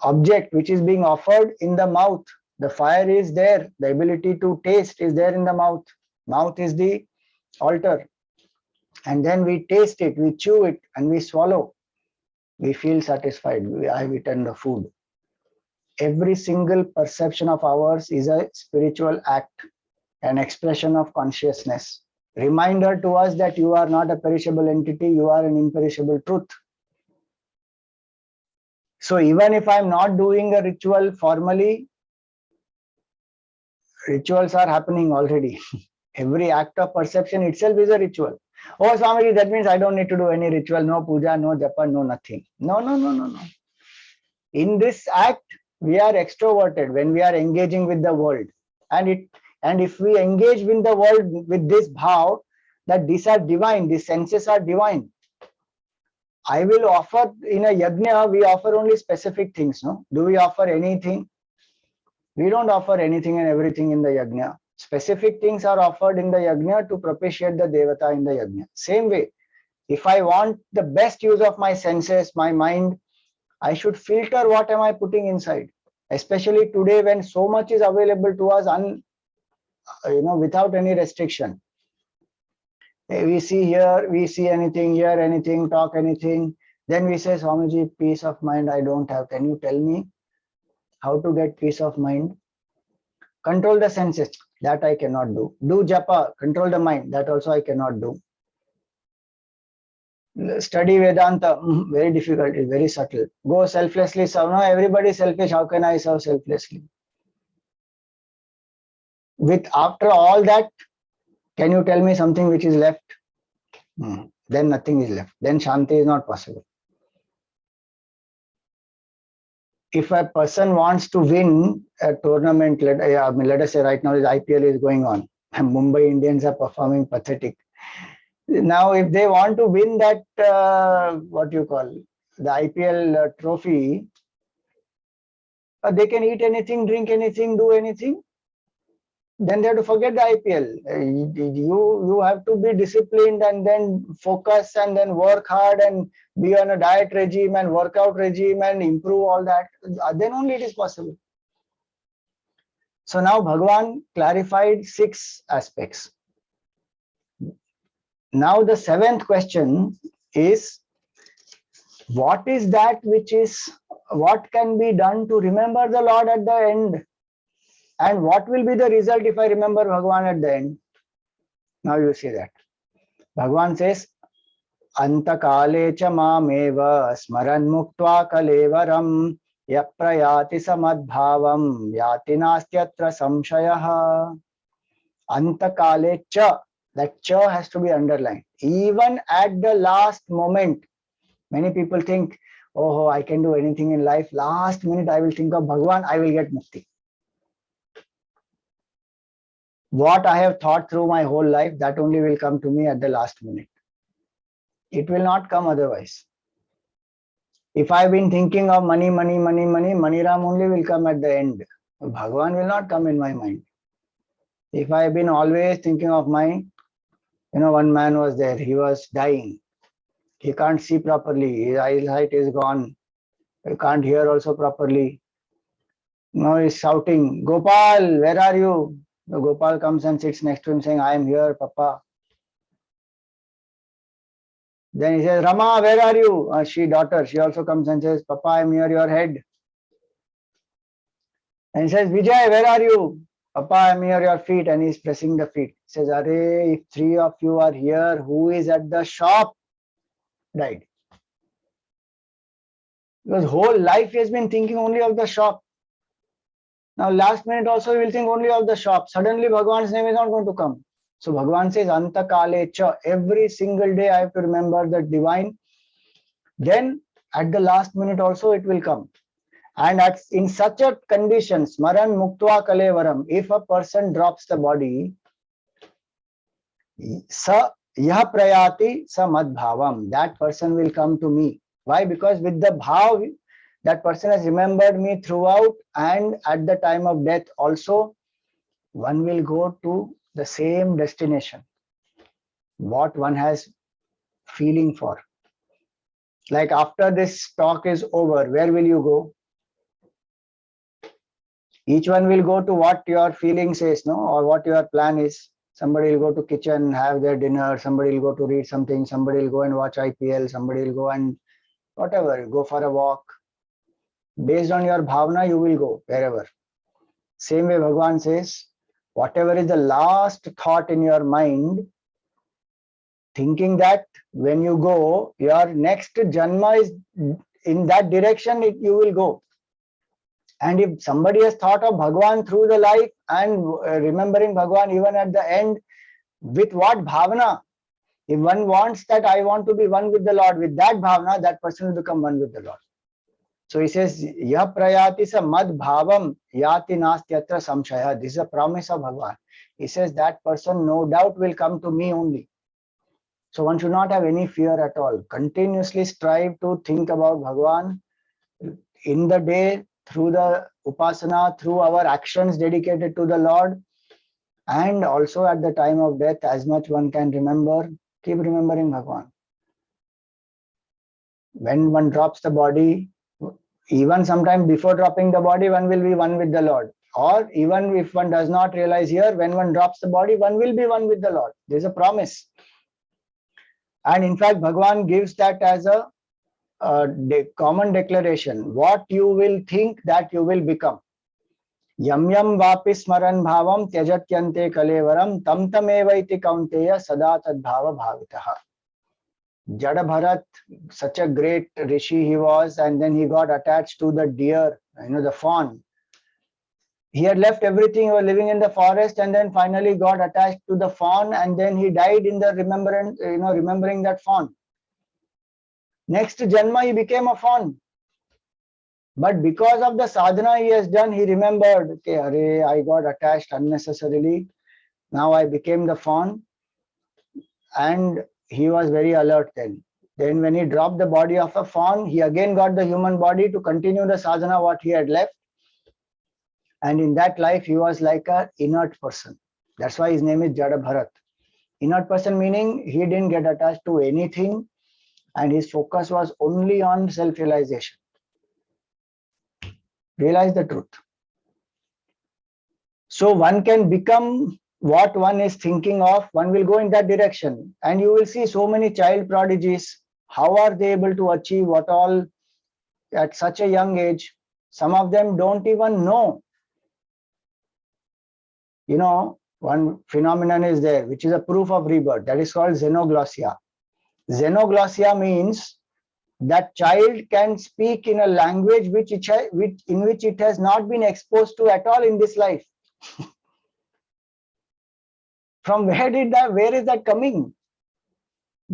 object which is being offered in the mouth. The fire is there. The ability to taste is there in the mouth. Mouth is the altar. And then we taste it, we chew it, and we swallow. We feel satisfied. I have eaten the food. Every single perception of ours is a spiritual act, an expression of consciousness. Reminder to us that you are not a perishable entity, you are an imperishable truth. So even if I'm not doing a ritual formally, rituals are happening already. Every act of perception itself is a ritual. Oh, Swamiji, that means I don't need to do any ritual, no puja, no japa, no nothing. No. In this act, we are extroverted when we are engaging with the world. And if we engage with the world with this bhav, that these are divine, these senses are divine. I will offer in a yajna, we offer only specific things, no? Do we offer anything? We don't offer anything and everything in the yajna. Specific things are offered in the yajna to propitiate the devata in the yajna. Same way, if I want the best use of my senses, my mind, I should filter what am I putting inside. Especially today when so much is available to us without any restriction. We see here, we see anything, hear anything, talk anything. Then we say, Swamiji, peace of mind I don't have. Can you tell me how to get peace of mind? Control the senses. That I cannot do. Do japa, control the mind. That also I cannot do. Study Vedanta, very difficult, it's very subtle. Go selflessly serve. No, everybody is selfish. How can I serve selflessly? After all that, can you tell me something which is left? Then nothing is left. Then Shanti is not possible. If a person wants to win a tournament, let us say right now the IPL is going on and Mumbai Indians are performing pathetic. Now, if they want to win that, the IPL trophy, they can eat anything, drink anything, do anything. then they have to forget the IPL. You have to be disciplined and then focus and then work hard and be on a diet regime and workout regime and improve all that. Then only it is possible. So now Bhagavan clarified 6 aspects. Now the 7th question is, what is that what can be done to remember the Lord at the end? And what will be the result if I remember Bhagavan at the end? Now you see that. Bhagavan says, Antakale cha mameva smaran muktva kalevaram yaprayati samadbhavam yati nastyatra samshayaha. Antakale cha, that cha has to be underlined. Even at the last moment, many people think, oh, I can do anything in life. Last minute I will think of Bhagavan, I will get mukti. What I have thought through my whole life, that only will come to me at the last minute. It will not come otherwise. If I've been thinking of money, Maniram only will come at the end. Bhagavan will not come in my mind. If I've been always thinking of one man was there, he was dying. He can't see properly, his eyesight is gone. He can't hear also properly. Now he's shouting, Gopal, where are you? The Gopal comes and sits next to him saying, I am here, Papa. Then he says, Rama, where are you? She also comes and says, Papa, I am near your head. And he says, Vijay, where are you? Papa, I am near your feet. And he's pressing the feet. He says, Are, if 3 of you are here, who is at the shop? Died. Because whole life he has been thinking only of the shop. Now last minute also he will think only of the shop. Suddenly Bhagavan's name is not going to come. So Bhagavan says, Anta Kale Cha, every single day I have to remember the divine. Then at the last minute also it will come. And in such a condition, Smaran Muktva Kalevaram, if a person drops the body, Sa Yah Prayati Sa Madbhavam, that person will come to me. Why? Because with the bhav, that person has remembered me throughout and at the time of death also, one will go to the same destination, what one has feeling for. Like after this talk is over, where will you go? Each one will go to what your feeling says, no, or what your plan is. Somebody will go to kitchen, have their dinner, somebody will go to read something, somebody will go and watch IPL, somebody will go and whatever, go for a walk. Based on your bhavana, you will go wherever. Same way Bhagavan says, whatever is the last thought in your mind, thinking that when you go, your next janma is in that direction, you will go. And if somebody has thought of Bhagavan through the life and remembering Bhagavan even at the end, with what bhavana? If one wants that I want to be one with the Lord, with that bhavana, that person will become one with the Lord. So he says, Yah prayati sa mad bhavam yati nastyatra samshaya. This is a promise of Bhagavan. He says that person no doubt will come to me only. So one should not have any fear at all. Continuously strive to think about Bhagavan in the day, through the upasana, through our actions dedicated to the Lord, and also at the time of death, as much one can remember, keep remembering Bhagavan. When one drops the body, even sometime before dropping the body, one will be one with the Lord. Or even if one does not realize here, when one drops the body, one will be one with the Lord. There is a promise. And in fact, Bhagavan gives that as a common declaration. What you will think, that you will become. Yam yam vapi smaran bhavam tyajatyante kalevaram tam tamevaiti kaunteya sada tad bhava bhavitaha. Jada Bharat, such a great rishi he was, and then he got attached to the deer, the fawn. He had left everything, he was living in the forest, and then finally got attached to the fawn, and then he died in the remembering that fawn. Next Janma, he became a fawn. But because of the sadhana he has done, he remembered, okay, Hare, I got attached unnecessarily. Now I became the fawn. And he was very alert then. Then when he dropped the body of a fawn, he again got the human body to continue the sadhana what he had left. And in that life, he was like an inert person. That's why his name is Jada Bharat. Inert person meaning he didn't get attached to anything and his focus was only on self-realization. Realize the truth. So one can become what one is thinking of, one will go in that direction. And you will see so many child prodigies. How are they able to achieve what all at such a young age? Some of them don't even know. You know, one phenomenon is there, which is a proof of rebirth. That is called xenoglossia. Xenoglossia means that child can speak in a language in which it has not been exposed to at all in this life. From where is that coming?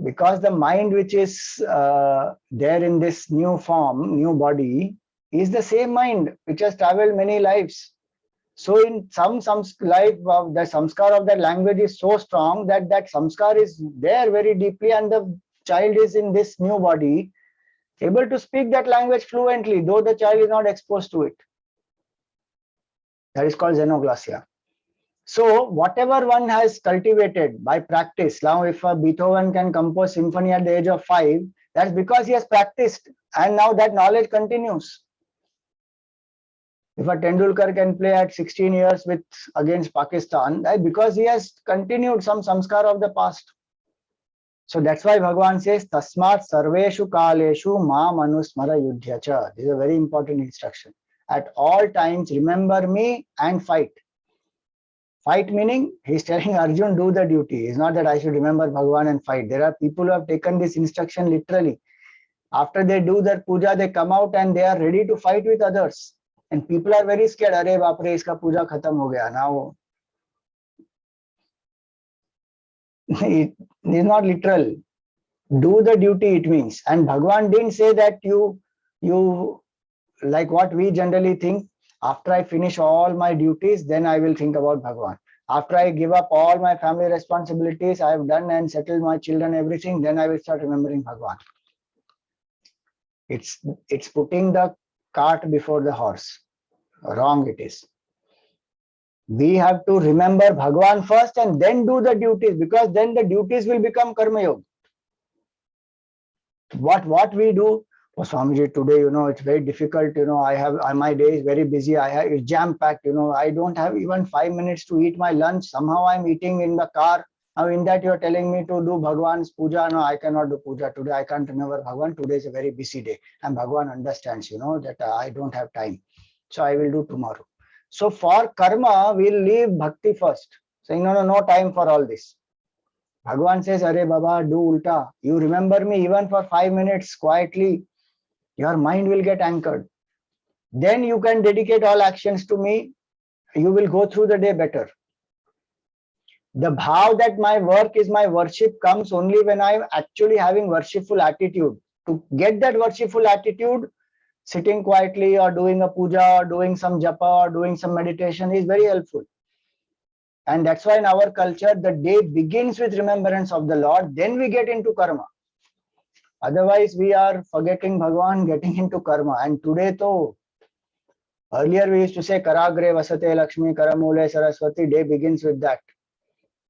Because the mind which is there in this new form, new body, is the same mind which has traveled many lives. So in some life, the samskar of that language is so strong that that samskar is there very deeply, and the child is in this new body able to speak that language fluently, though the child is not exposed to it. That is called xenoglossia. So whatever one has cultivated by practice, now if a Beethoven can compose symphony at the age of 5, that's because he has practiced, and now that knowledge continues. If a Tendulkar can play at 16 years against Pakistan, that's because he has continued some samskar of the past. So that's why Bhagavan says, Tasmat sarveshu kaleshu mam anusmara yudhyacha. This is a very important instruction. At all times, remember me and fight. Fight meaning, he's telling Arjun, do the duty. It's not that I should remember Bhagavan and fight. There are people who have taken this instruction literally. After they do their puja, they come out and they are ready to fight with others. And people are very scared. Arey baapre, iska puja khatam ho gaya. Now, it is not literal. Do the duty, it means. And Bhagavan didn't say that you like what we generally think, after I finish all my duties, then I will think about Bhagavan. After I give up all my family responsibilities, I have done and settled my children, everything, then I will start remembering Bhagavan. It's putting the cart before the horse. Wrong it is. We have to remember Bhagavan first and then do the duties, because then the duties will become karma yoga. What we do, oh Swamiji, today, it's very difficult, my day is very busy, it's jam-packed, I don't have even 5 minutes to eat my lunch, somehow I'm eating in the car. Now in that you're telling me to do Bhagavan's puja. No, I cannot do puja today, I can't remember Bhagavan, today is a very busy day. And Bhagavan understands, that I don't have time. So I will do tomorrow. So for karma, we'll leave bhakti first, saying, no time for all this. Bhagavan says, Arey Baba, do ulta. You remember me even for 5 minutes quietly, your mind will get anchored. Then you can dedicate all actions to me. You will go through the day better. The bhav that my work is my worship comes only when I'm actually having worshipful attitude. To get that worshipful attitude, sitting quietly or doing a puja or doing some japa or doing some meditation is very helpful. And that's why in our culture, the day begins with remembrance of the Lord, then we get into karma. Otherwise, we are forgetting Bhagavan, getting into karma. And today, earlier we used to say, Karagre Vasate Lakshmi, Karamule Saraswati, day begins with that.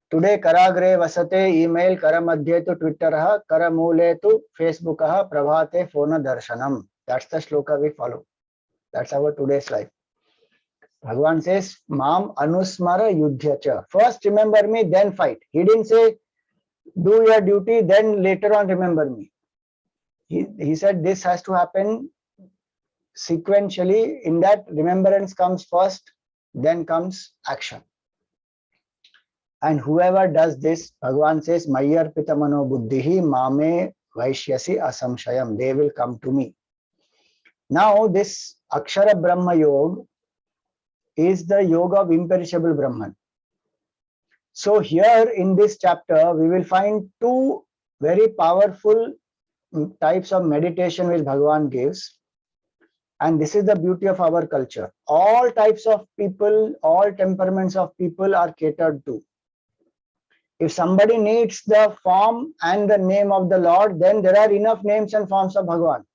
Today, Karagre Vasate, email, Karamadhye to Twitter, Karamule to Facebook, Prabhate Phona Darshanam. That's the shloka we follow. That's our today's life. Bhagavan says, Mam Anusmara Yudhyacha. First remember me, then fight. He didn't say, do your duty, then later on remember me. He said this has to happen sequentially. In that, remembrance comes first, then comes action. And whoever does this, Bhagavan says, Mayyar Pitamano Buddhihi Mame Vaishyasi Asamshayam. They will come to me. Now, this Akshara Brahma Yoga is the yoga of imperishable Brahman. So here in this chapter, we will find two very powerful types of meditation which Bhagavan gives. And this is the beauty of our culture. All types of people, all temperaments of people are catered to. If somebody needs the form and the name of the Lord, then there are enough names and forms of Bhagavan,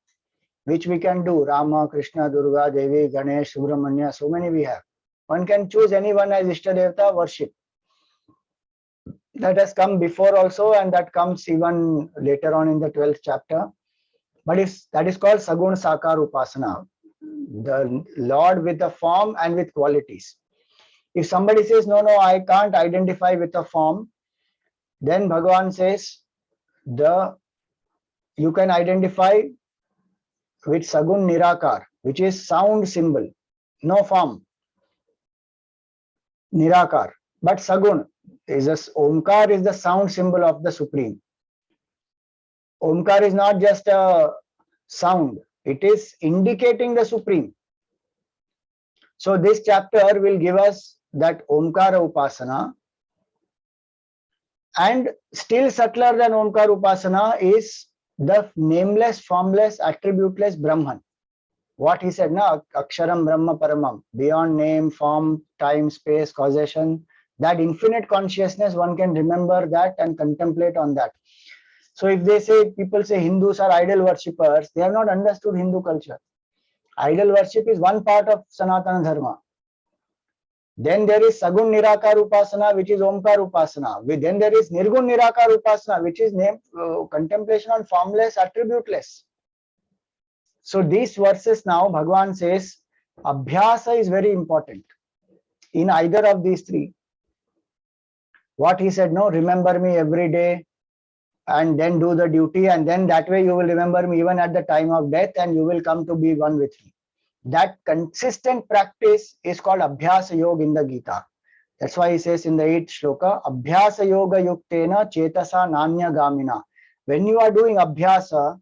which we can do. Rama, Krishna, Durga, Devi, Ganesh, Subramanya, so many we have. One can choose anyone as Ishtadevata, worship. That has come before also, and that comes even later on in the 12th chapter. But that is called Sagun Sakar Upasana, the Lord with a form and with qualities. If somebody says, no, I can't identify with a form, then Bhagavan says, you can identify with Sagun Nirakar, which is sound symbol, no form, Nirakar. But Sagun is Omkar is the sound symbol of the Supreme. Omkar is not just a sound, it is indicating the Supreme. So this chapter will give us that Omkara Upasana, and still subtler than Omkar Upasana is the nameless, formless, attributeless Brahman. What he said, na, Aksharam Brahma Paramam, beyond name, form, time, space, causation, that infinite consciousness, one can remember that and contemplate on that. So if people say Hindus are idol worshippers, they have not understood Hindu culture. Idol worship is one part of Sanatana Dharma. Then there is Sagun Nirakar Upasana, which is Omkar Upasana. Then there is Nirgun Nirakar Upasana, which is contemplation on formless, attributeless. So these verses now, Bhagavan says, Abhyasa is very important in either of these three. What he said, no, remember me every day and then do the duty, and then that way you will remember me even at the time of death and you will come to be one with me. That consistent practice is called Abhyasa Yoga in the Gita. That's why he says in the 8th shloka, Abhyasa Yoga Yuktena Chetasa Nanya Gamina. When you are doing Abhyasa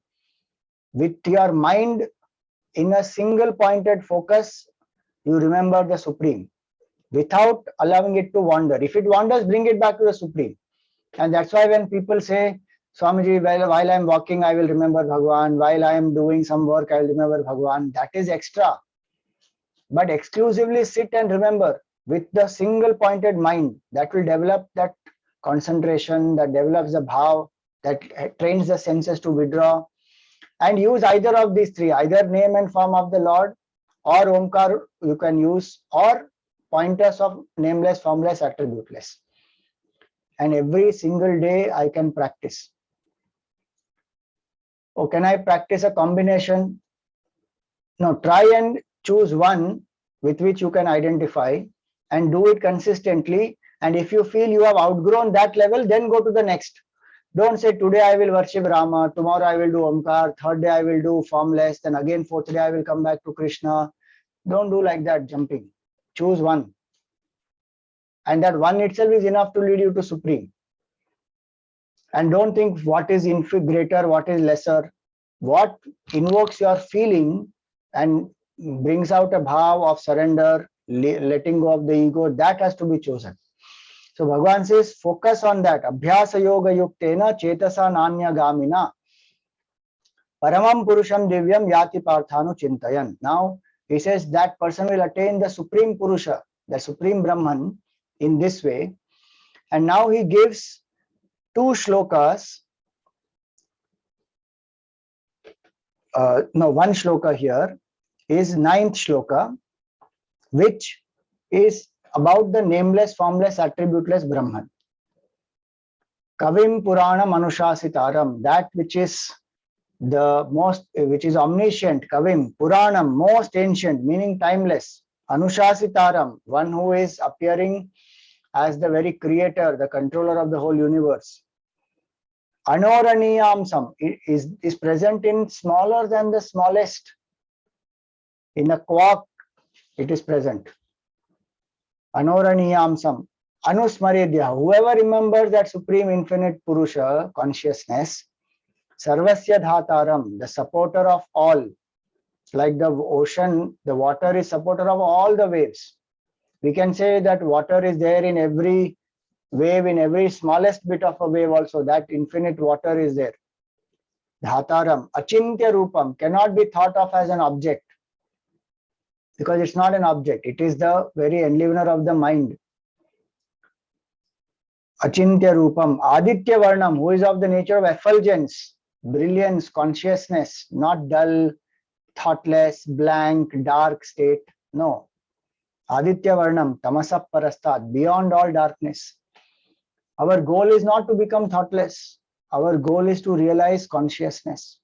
with your mind in a single pointed focus, you remember the Supreme without allowing it to wander. If it wanders, bring it back to the Supreme. And that's why when people say, Swamiji, while I'm walking, I will remember Bhagavan. While I am doing some work, I will remember Bhagavan. That is extra. But exclusively sit and remember with the single pointed mind. That will develop that concentration, that develops the bhav, that trains the senses to withdraw. And use either of these three, either name and form of the Lord, or Omkar you can use, or pointers of nameless, formless, attributeless. And every single day I can practice. Oh, can I practice a combination? No, try and choose one with which you can identify and do it consistently. And if you feel you have outgrown that level, then go to the next. Don't say today I will worship Rama, tomorrow I will do Omkar, third day I will do formless, then again fourth day I will come back to Krishna. Don't do like that, jumping. Choose one. And that one itself is enough to lead you to Supreme. And don't think what is greater, what is lesser. What invokes your feeling and brings out a bhav of surrender, letting go of the ego, that has to be chosen. So Bhagavan says, focus on that. Abhyasa yoga yuktena chetasa nanya gamina paramam purusham divyam yati parthanu chintayan. Now he says that person will attain the Supreme Purusha, the Supreme Brahman in this way. And now he gives two shlokas. One shloka here is 9th shloka, which is about the nameless, formless, attributeless Brahman. Kavim Purana Manushasitaram, that which is omniscient, Kavim, Puranam, most ancient, meaning timeless, Anushasitaram, one who is appearing as the very creator, the controller of the whole universe. Anoraniyamsam is present in smaller than the smallest. In a quark, it is present. Anoraniyamsam, Anusmaredya, whoever remembers that Supreme Infinite Purusha, consciousness, Sarvasya Dhataram, the supporter of all. Like the ocean, the water is supporter of all the waves. We can say that water is there in every wave, in every smallest bit of a wave also, that infinite water is there. Dhataram, Achintya Rupam, cannot be thought of as an object. Because it's not an object, it is the very enlivener of the mind. Achintya Rupam, Aditya Varnam, who is of the nature of effulgence, brilliance, consciousness, not dull, thoughtless, blank, dark state. No. Aditya Varnam, Tamasa Parastat, beyond all darkness. Our goal is not to become thoughtless. Our goal is to realize consciousness.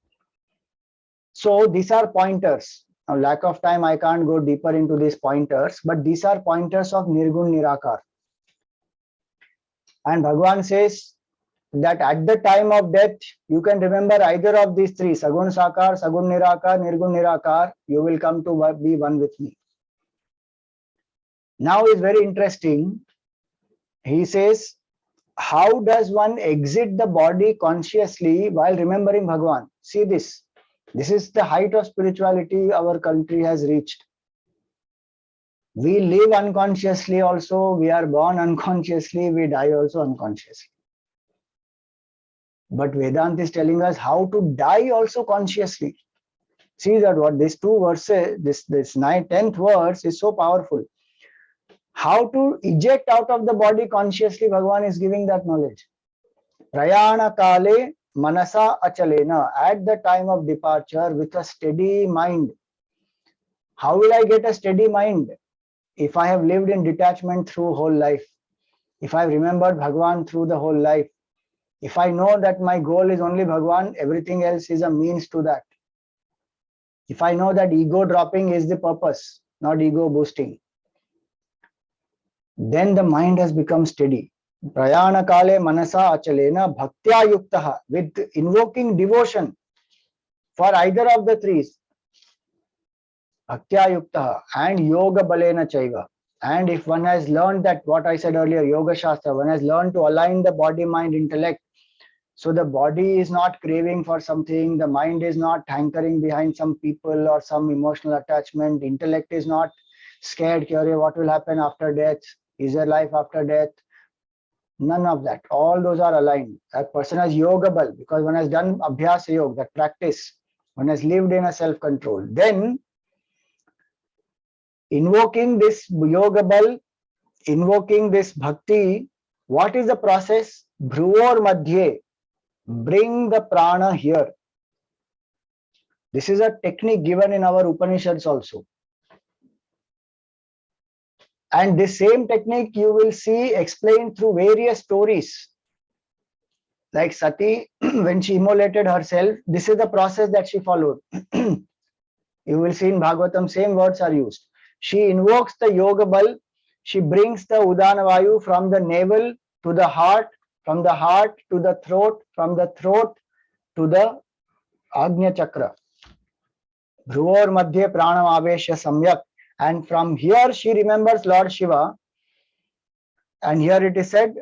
So these are pointers. Now, lack of time, I can't go deeper into these pointers, but these are pointers of Nirgun Nirakar. And Bhagavan says that at the time of death, you can remember either of these three, Sagun Sakar, Sagun Nirakar, Nirgun Nirakar, you will come to be one with me. Now is very interesting. He says, how does one exit the body consciously while remembering Bhagavan? See this. This is the height of spirituality our country has reached. We live unconsciously also, we are born unconsciously, we die also unconsciously. But Vedanta is telling us how to die also consciously. See that what these two verses, this 9th, 10th verse is so powerful. How to eject out of the body consciously, Bhagavan is giving that knowledge. Prayana kale manasa achalena, at the time of departure with a steady mind. How will I get a steady mind? If I have lived in detachment through whole life, if I have remembered Bhagavan through the whole life, if I know that my goal is only Bhagavan, everything else is a means to that. If I know that ego dropping is the purpose, not ego boosting, then the mind has become steady. Prayana kale manasa achalena bhaktya yuktaha, with invoking devotion for either of the three, bhaktya yuktaha and yoga balena chaiva. And if one has learned that, what I said earlier, Yoga Shastra, one has learned to align the body, mind, intellect. So the body is not craving for something, the mind is not hankering behind some people or some emotional attachment, intellect is not scared, curious, what will happen after death? Is there life after death? None of that. All those are aligned. That person has yoga bal, because one has done abhyasa yoga, that practice. One has lived in a self-control. Then, invoking this yoga bal, invoking this bhakti, what is the process? Bhruvor madhye, bring the prana here. This is a technique given in our Upanishads also. And this same technique you will see explained through various stories. Like Sati, when she immolated herself, this is the process that she followed. You will see in Bhagavatam, same words are used. She invokes the yoga bal, she brings the Udana Vayu from the navel to the heart, from the heart to the throat, from the throat to the Agnya Chakra. Bhruvor madhye pranam aveshya samyak. And from here she remembers Lord Shiva. And here it is said,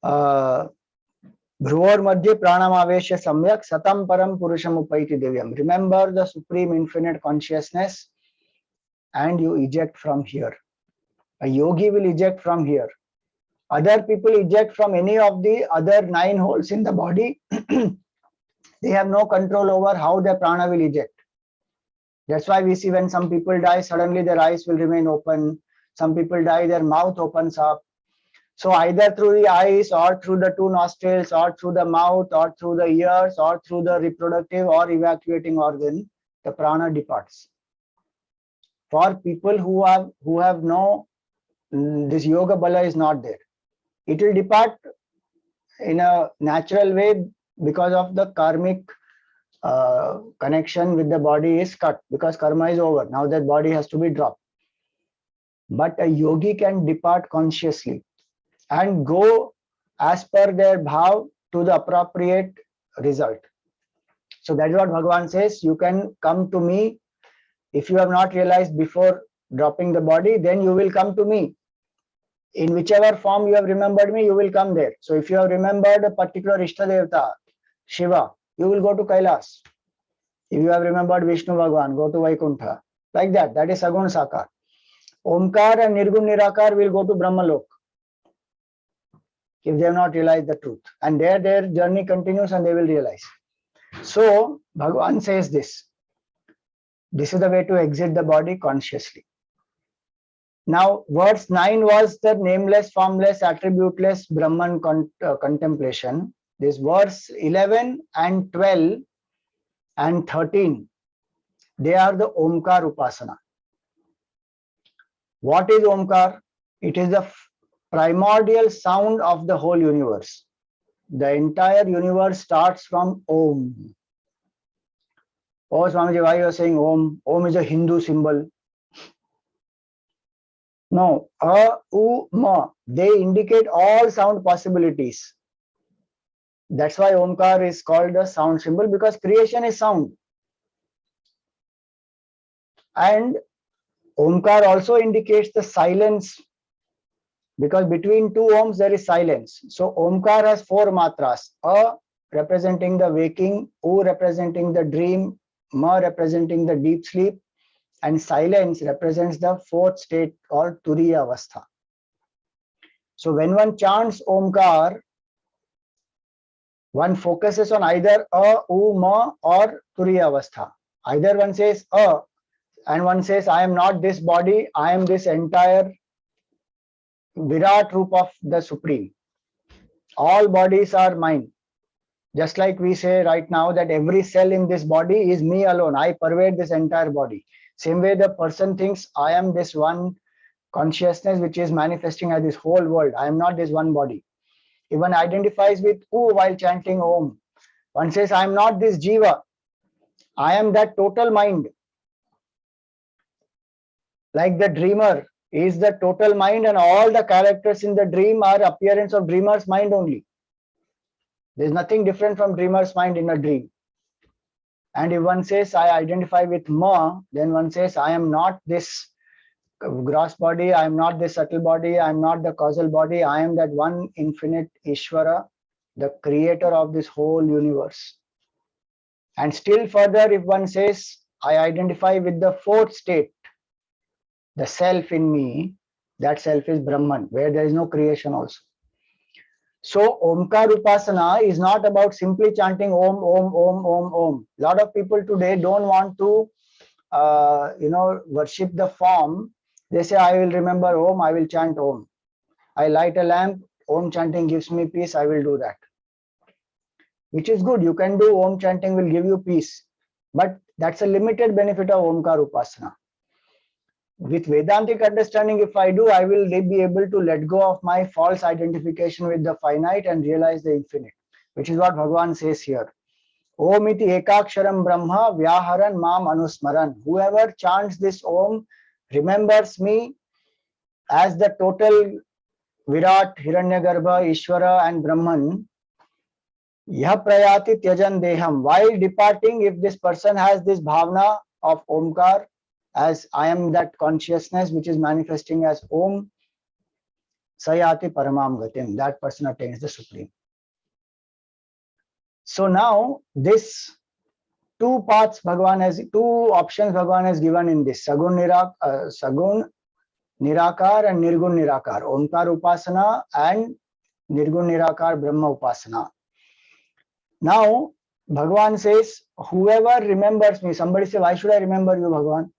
Bhruvor madhye pranam aveshya samyak satam param purusham upaiti devyam. Remember the supreme infinite consciousness and you eject from here. A yogi will eject from here. Other people eject from any of the other 9 holes in the body. They have no control over how their prana will eject. That's why we see when some people die, suddenly their eyes will remain open. Some people die, their mouth opens up. So either through the eyes or through the 2 nostrils or through the mouth or through the ears or through the reproductive or evacuating organ, the prana departs. For people who have no, this yoga bala is not there. It will depart in a natural way because of the karmic connection with the body is cut, because karma is over. Now that body has to be dropped. But a yogi can depart consciously and go as per their bhav to the appropriate result. So that is what Bhagavan says. You can come to me. If you have not realized before dropping the body, then you will come to me. In whichever form you have remembered me, you will come there. So if you have remembered a particular Ishtadevta, Shiva, you will go to Kailas. If you have remembered Vishnu Bhagavan, go to Vaikuntha. Like that. That is Sagun Sakar. Omkar and Nirgun Nirakar will go to Brahmalok if they have not realized the truth. And there their journey continues and they will realize. So Bhagavan says this. This is the way to exit the body consciously. Now, verse 9 was the nameless, formless, attributeless Brahman contemplation. This verse 11 and 12 and 13, they are the Omkar Upasana. What is Omkar? It is the primordial sound of the whole universe. The entire universe starts from Om. Oh, Swamiji, why you are saying Om? Om is a Hindu symbol. No, A, U, Ma, they indicate all sound possibilities. That's why Omkar is called a sound symbol, because creation is sound. And Omkar also indicates the silence, because between two Oms there is silence. So Omkar has four matras: A representing the waking, U representing the dream, Ma representing the deep sleep, and silence represents the fourth state called Turiya Avastha. So when one chants Omkar, one focuses on either A, U, Ma or Turiya Avastha. Either one says A and one says, I am not this body, I am this entire Virat Roop of the Supreme. All bodies are mine. Just like we say right now that every cell in this body is me alone. I pervade this entire body. Same way the person thinks I am this one consciousness which is manifesting as this whole world. I am not this one body. If one identifies with U while chanting Om, one says I am not this Jiva. I am that total mind. Like the dreamer is the total mind, and all the characters in the dream are appearance of dreamer's mind only. There is nothing different from dreamer's mind in a dream. And if one says I identify with Ma, then one says I am not this gross body, I am not this subtle body, I am not the causal body, I am that one infinite Ishvara, the creator of this whole universe. And still further, if one says I identify with the fourth state, the self in me, that self is Brahman, where there is no creation also. So Omkar Upasana is not about simply chanting Om, Om, Om, Om, Om. A lot of people today don't want to worship the form. They say, I will remember Om, I will chant Om. I light a lamp, Om chanting gives me peace, I will do that. Which is good, you can do Om chanting, will give you peace. But that's a limited benefit of Omkar Upasana. With Vedantic understanding, if I do, I will be able to let go of my false identification with the finite and realize the infinite, which is what Bhagavan says here. Om iti ekaksharam brahma vyaharan mam anusmaran. Whoever chants this Om remembers me as the total Virat, Hiranyagarbha, Ishvara and Brahman. Yah prayati tyajan deham. While departing, if this person has this bhavna of Omkar, as I am that consciousness which is manifesting as Om, sayati paramam gatim, that person attains the Supreme. So now this two options Bhagavan has given in this Sagun Nirakar and Nirgun Nirakar, Omkar Upasana and Nirgun Nirakar Brahma Upasana. Now Bhagavan says, whoever remembers me, somebody say, why should I remember you, Bhagavan?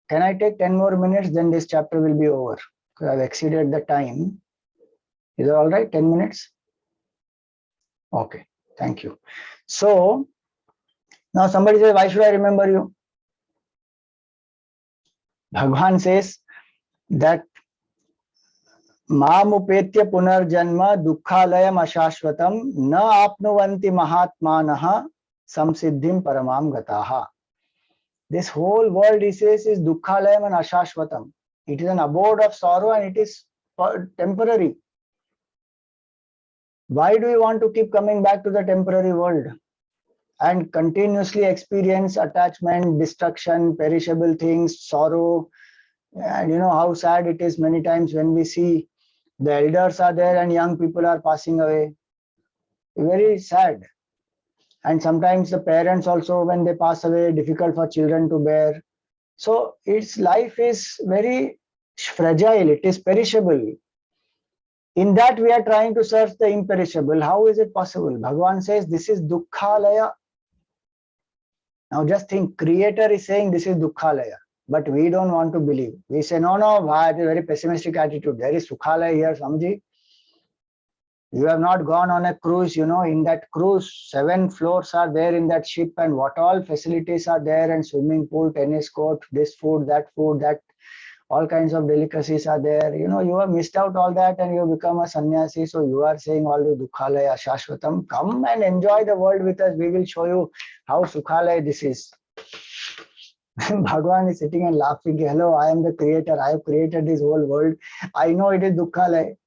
Can I take 10 more minutes? Then this chapter will be over, because I've exceeded the time. Is it all right? 10 minutes? Okay, thank you. So now somebody says, why should I remember you? Bhagavan says that Mam upetya punarjanma dukkhalayam ashashvatam na apnuvanti mahatmanaha samsiddhim paramam gataha. This whole world, he says, is dukkhalayam and ashashvatam. It is an abode of sorrow and it is temporary. Why do you want to keep coming back to the temporary world and continuously experience attachment, destruction, perishable things, sorrow? And you know how sad it is many times when we see the elders are there and young people are passing away. Very sad. And sometimes the parents also, when they pass away, difficult for children to bear. So its life is very fragile, it is perishable. In that we are trying to search the imperishable. How is it possible? Bhagavan says this is Dukkhalaya. Now just think, Creator is saying this is Dukkhalaya, but we don't want to believe. We say, no, it's a very pessimistic attitude. There is Sukhalaya here, Swamiji. You have not gone on a cruise, in that cruise, 7 floors are there in that ship, and what all facilities are there, and swimming pool, tennis court, this food, that all kinds of delicacies are there. You have missed out all that and you become a sannyasi. So you are saying all the dukhalaya shashvatam. Come and enjoy the world with us. We will show you how sukhalaya this is. Bhagavan is sitting and laughing. Hello, I am the creator. I have created this whole world. I know it is dukhalaya.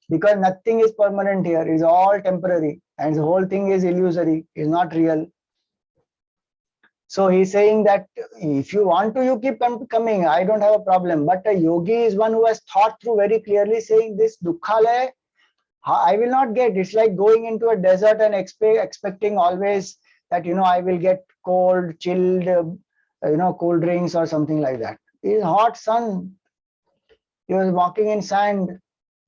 Because nothing is permanent here. It is all temporary. And the whole thing is illusory. It is not real. So he's saying that if you want to, you keep coming. I don't have a problem. But a yogi is one who has thought through very clearly, saying this dukhalaya, I will not get. It's like going into a desert and expecting always that, I will get cold, chilled, cool drinks or something like that. It is hot sun. You are walking in sand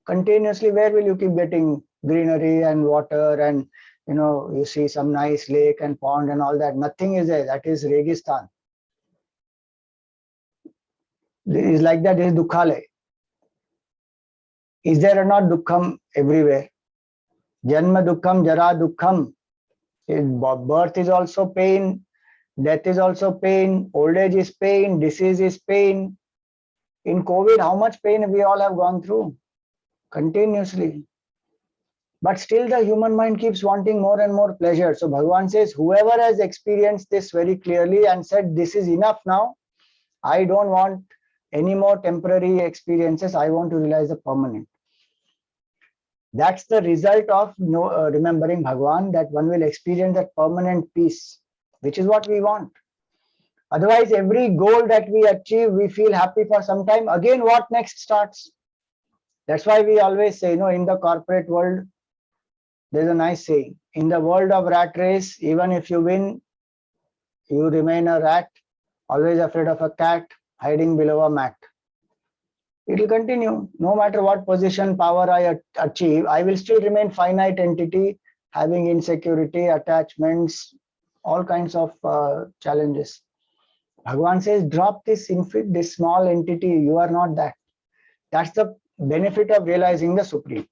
continuously. Where will you keep getting greenery and water and you see some nice lake and pond and all that? Nothing is there. That is Registan. It is like that. It is Dukhalaya. Is there or not Dukkham everywhere? Janma Dukkham, Jara Dukkham. Birth is also pain. Death is also pain. Old age is pain. Disease is pain. In COVID, how much pain we all have gone through? Continuously. But still the human mind keeps wanting more and more pleasure. So Bhagavan says, whoever has experienced this very clearly and said, this is enough now, I don't want any more temporary experiences. I want to realize the permanent. That's the result of remembering Bhagavan, that one will experience that permanent peace, which is what we want. Otherwise, every goal that we achieve, we feel happy for some time. Again, what next starts? That's why we always say, in the corporate world, there's a nice saying. In the world of rat race, even if you win, you remain a rat, always afraid of a cat, hiding below a mat. It will continue. No matter what position, power I achieve, I will still remain finite entity, having insecurity, attachments, all kinds of challenges. Bhagavan says, drop this small entity. You are not that. That's the benefit of realizing the Supreme.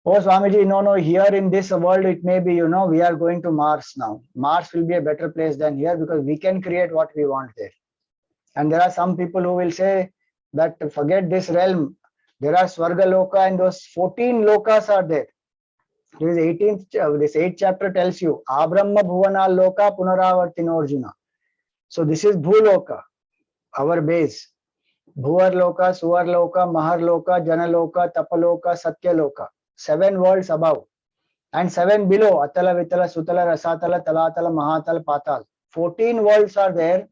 Oh, Swamiji, no, here in this world, it may be, we are going to Mars now. Mars will be a better place than here because we can create what we want there. And there are some people who will say that forget this realm. There are Swarga Loka and those 14 lokas are there. This 8th chapter tells you, Abrahma Bhuvana Loka Punaravartino Arjuna. So this is Bhuloka, our base. Bhuvar Loka, Suvar Loka, Mahar Loka, Jana Loka, Tapaloka, Satya Loka. 7 worlds above and 7 below. Atala, Vitala, Sutala, Rasatala, Talatala, Mahatala, Patal. 14 worlds are there.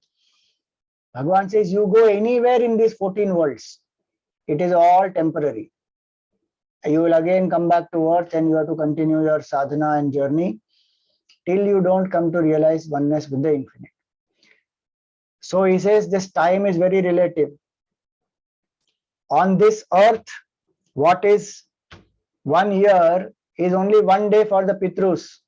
Bhagavan says you go anywhere in these 14 worlds. It is all temporary. You will again come back to earth and you have to continue your sadhana and journey till you don't come to realize oneness with the infinite. So he says this time is very relative. On this earth, what is 1 year is only 1 day for the Pitrus.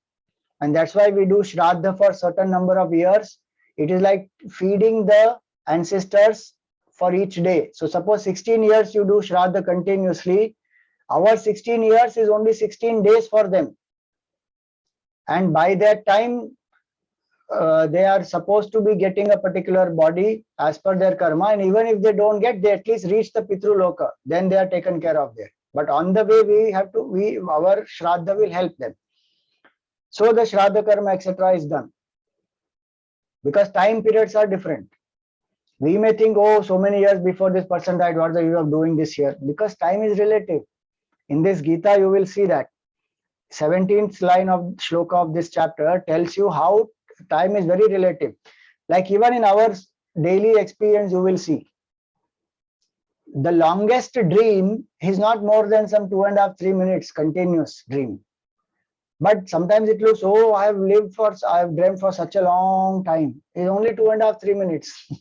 And that's why we do Shraddha for certain number of years. It is like feeding the ancestors for each day. So suppose 16 years you do Shraddha continuously. Our 16 years is only 16 days for them. And by that time, they are supposed to be getting a particular body as per their karma. And even if they don't get, they at least reach the Pitru Loka. Then they are taken care of there. But on the way, our Shraddha will help them. So the Shraddha karma, etc. is done. Because time periods are different. We may think, oh, so many years before this person died, what are you doing this year? Because time is relative. In this Gita, you will see that 17th line of shloka of this chapter tells you how time is very relative. Like even in our daily experience, you will see the longest dream is not more than some 2.5 3 minutes continuous dream. But sometimes it looks, oh, I have dreamt for such a long time. It's only 2.5 3 minutes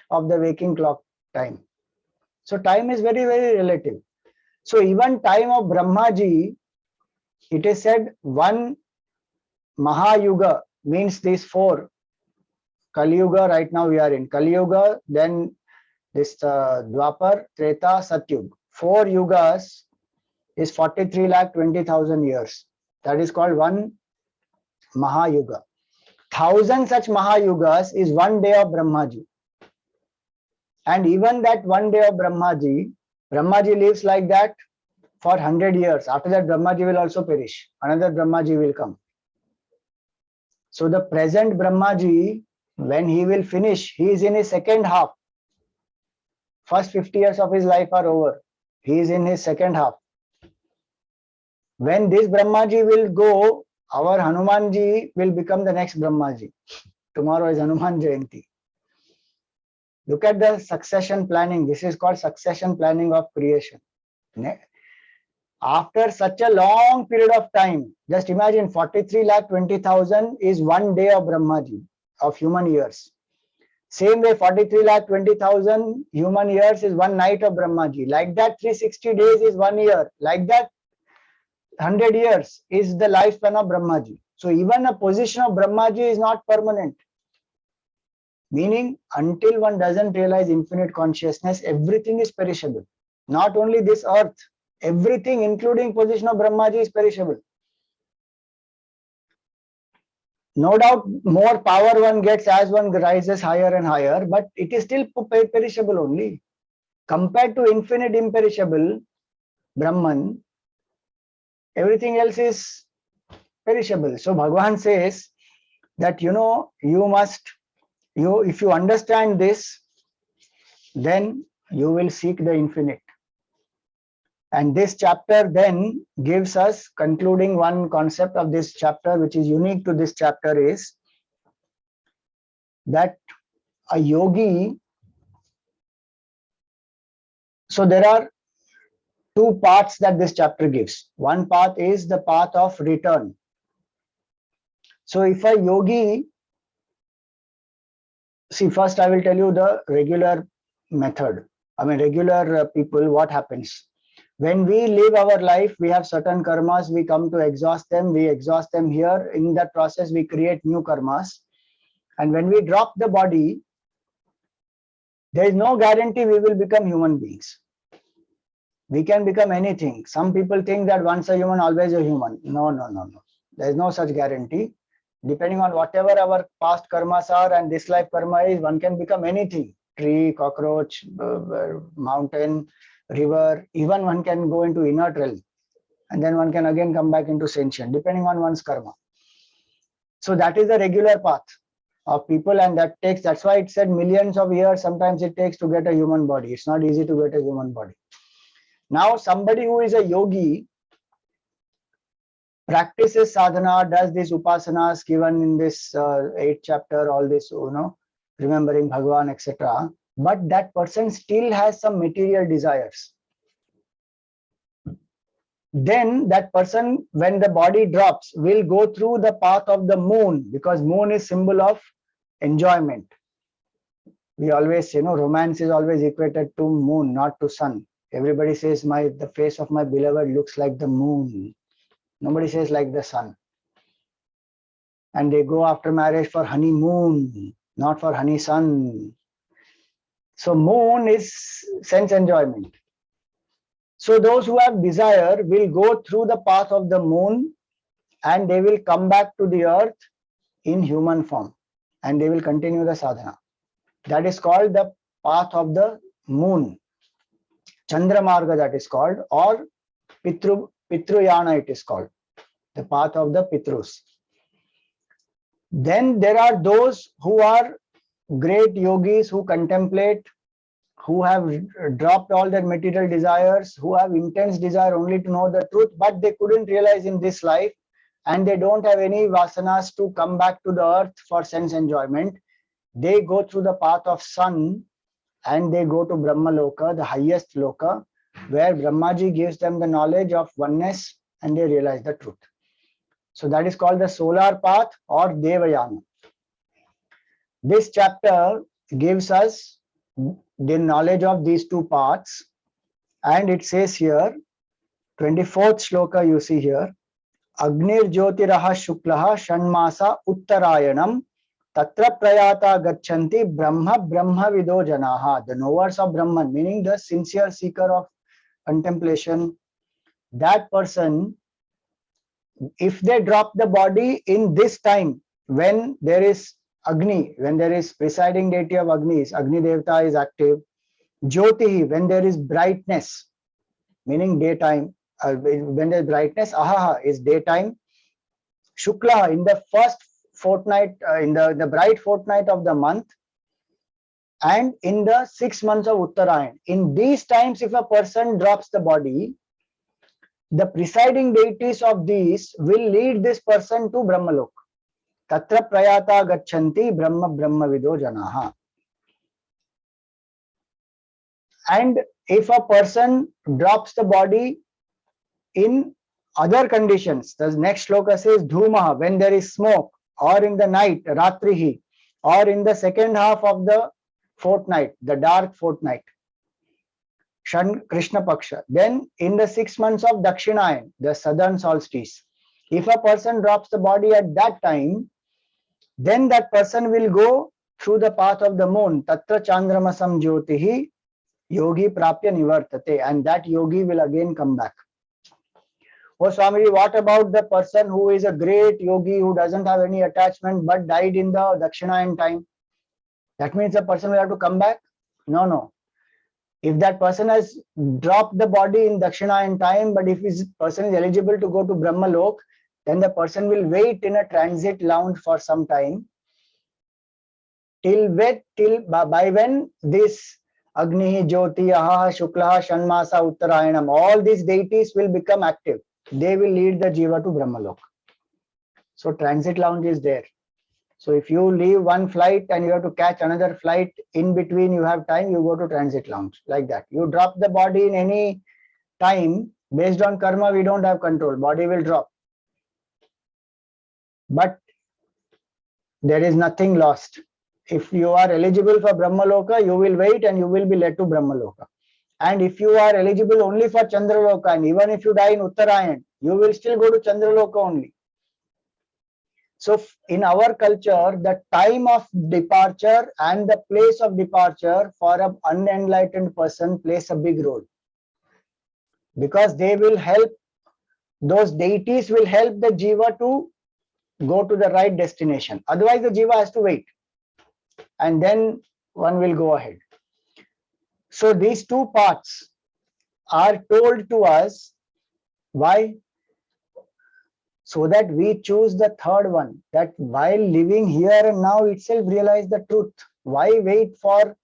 of the waking clock time. So time is very, very relative. So even time of Brahmaji, it is said 1 Mahayuga means these 4. Kali Yuga, right now we are in Kali Yuga, then this Dwapar, Treta, Satyug. 4 yugas is 43,20,000 years. That is called one Mahayuga. 1,000 such Mahayugas is 1 day of Brahmaji. And even that 1 day of Brahmaji lives like that for 100 years. After that, Brahmaji will also perish. Another Brahmaji will come. So the present Brahmaji, when he will finish, he is in his second half. First 50 years of his life are over. He is in his second half. When this Brahmaji will go, our Hanumanji will become the next Brahmaji. Tomorrow is Hanuman Jayanti. Look at the succession planning. This is called succession planning of creation. After such a long period of time, just imagine 43,20,000 is 1 day of Brahmaji, of human years. Same way, 43,20,000 human years is 1 night of Brahmaji. Like that, 360 days is 1 year. Like that, 100 years is the lifespan of Brahmaji. So even a position of Brahmaji is not permanent. Meaning, until one doesn't realize infinite consciousness, everything is perishable. Not only this earth, everything, including position of Brahmaji, is perishable. No doubt, more power one gets as one rises higher and higher, but it is still perishable only. Compared to infinite imperishable Brahman, everything else is perishable. So Bhagavan says that, if you understand this, then you will seek the infinite. And this chapter then gives us, concluding one concept of this chapter, which is unique to this chapter, is that a yogi, so there are two paths that this chapter gives. One path is the path of return. So if a yogi, see, first I will tell you the regular method. Regular people, what happens? When we live our life, we have certain karmas, we come to exhaust them, we exhaust them here. In that process, we create new karmas. And when we drop the body, there is no guarantee we will become human beings. We can become anything. Some people think that once a human, always a human. No. There is no such guarantee. Depending on whatever our past karmas are and this life karma is, one can become anything. Tree, cockroach, mountain, river, even one can go into inert realm. And then one can again come back into sentient, depending on one's karma. So that is the regular path of people, and that's why it said millions of years sometimes it takes to get a human body. It's not easy to get a human body. Now somebody who is a yogi practices sadhana, does these upasanas given in this 8th chapter, all this, remembering Bhagavan, etc. But that person still has some material desires. Then that person, when the body drops, will go through the path of the moon, because moon is symbol of enjoyment. We always say, romance is always equated to moon, not to sun. Everybody says, the face of my beloved looks like the moon. Nobody says like the sun. And they go after marriage for honeymoon, not for honey sun. So moon is sense enjoyment. So those who have desire will go through the path of the moon, and they will come back to the earth in human form, and they will continue the sadhana. That is called the path of the moon. Chandramarga, that is called, or Pitruyana it is called, the path of the Pitrus. Then there are those who are great yogis who contemplate, who have dropped all their material desires, who have intense desire only to know the truth, but they couldn't realize in this life, and they don't have any vasanas to come back to the earth for sense enjoyment. They go through the path of sun, and they go to Brahma Loka, the highest Loka, where Brahmaji gives them the knowledge of oneness, and they realize the truth. So that is called the solar path or Devayana. This chapter gives us the knowledge of these two paths, and it says here, 24th shloka you see here, Agnir Jyotiraha Shuklaha Shanmasa Uttarayanam Tatra Prayata Gachanti Brahma Brahma Vido Janaha. The knowers of Brahman, meaning the sincere seeker of contemplation, that person, if they drop the body in this time, when there is Agni, when there is presiding deity of Agni, Agni Devata is active, Jyotihi, when there is brightness, meaning daytime, when there is brightness, Ahaha is daytime, Shukla in the first fortnight, in the bright fortnight of the month, and in the 6 months of Uttarayan. In these times, if a person drops the body, the presiding deities of these will lead this person to Brahmalok. Tatra prayata gachanti Brahma vido janaha. And if a person drops the body in other conditions, the next shloka says Dhumaha, when there is smoke, or in the night, Ratrihi, or in the second half of the fortnight, the dark fortnight, Shan Krishna Paksha. Then in the 6 months of Dakshinayan, the southern solstice, if a person drops the body at that time, then that person will go through the path of the moon. Tatra Chandramasam Jyotihi Yogi Prapya Nivartate, and that yogi will again come back. Oh Swamiji, what about the person who is a great yogi who doesn't have any attachment but died in the Dakshinayan time? That means the person will have to come back? No. If that person has dropped the body in Dakshinayan time, but if this person is eligible to go to Brahmalok, then the person will wait in a transit lounge for some time till by when this Agni, Jyoti, Ahaha, Shuklaha, Shanmasa, Uttarayanam, all these deities will become active. They will lead the Jiva to Brahmalok. So transit lounge is there. So if you leave one flight and you have to catch another flight, in between you have time, you go to transit lounge, like that. You drop the body in any time, based on karma, we don't have control. Body will drop. But there is nothing lost. If you are eligible for Brahmaloka, you will wait and you will be led to Brahmaloka. And if you are eligible only for Chandraloka, and even if you die in Uttarayan, you will still go to Chandraloka only. So in our culture, the time of departure and the place of departure for an unenlightened person plays a big role. Because they will help, those deities will help the Jiva to go to the right destination. Otherwise, the Jiva has to wait. And then one will go ahead. So these two paths are told to us. Why? So that we choose the third one, that while living here and now itself realize the truth. Why wait for,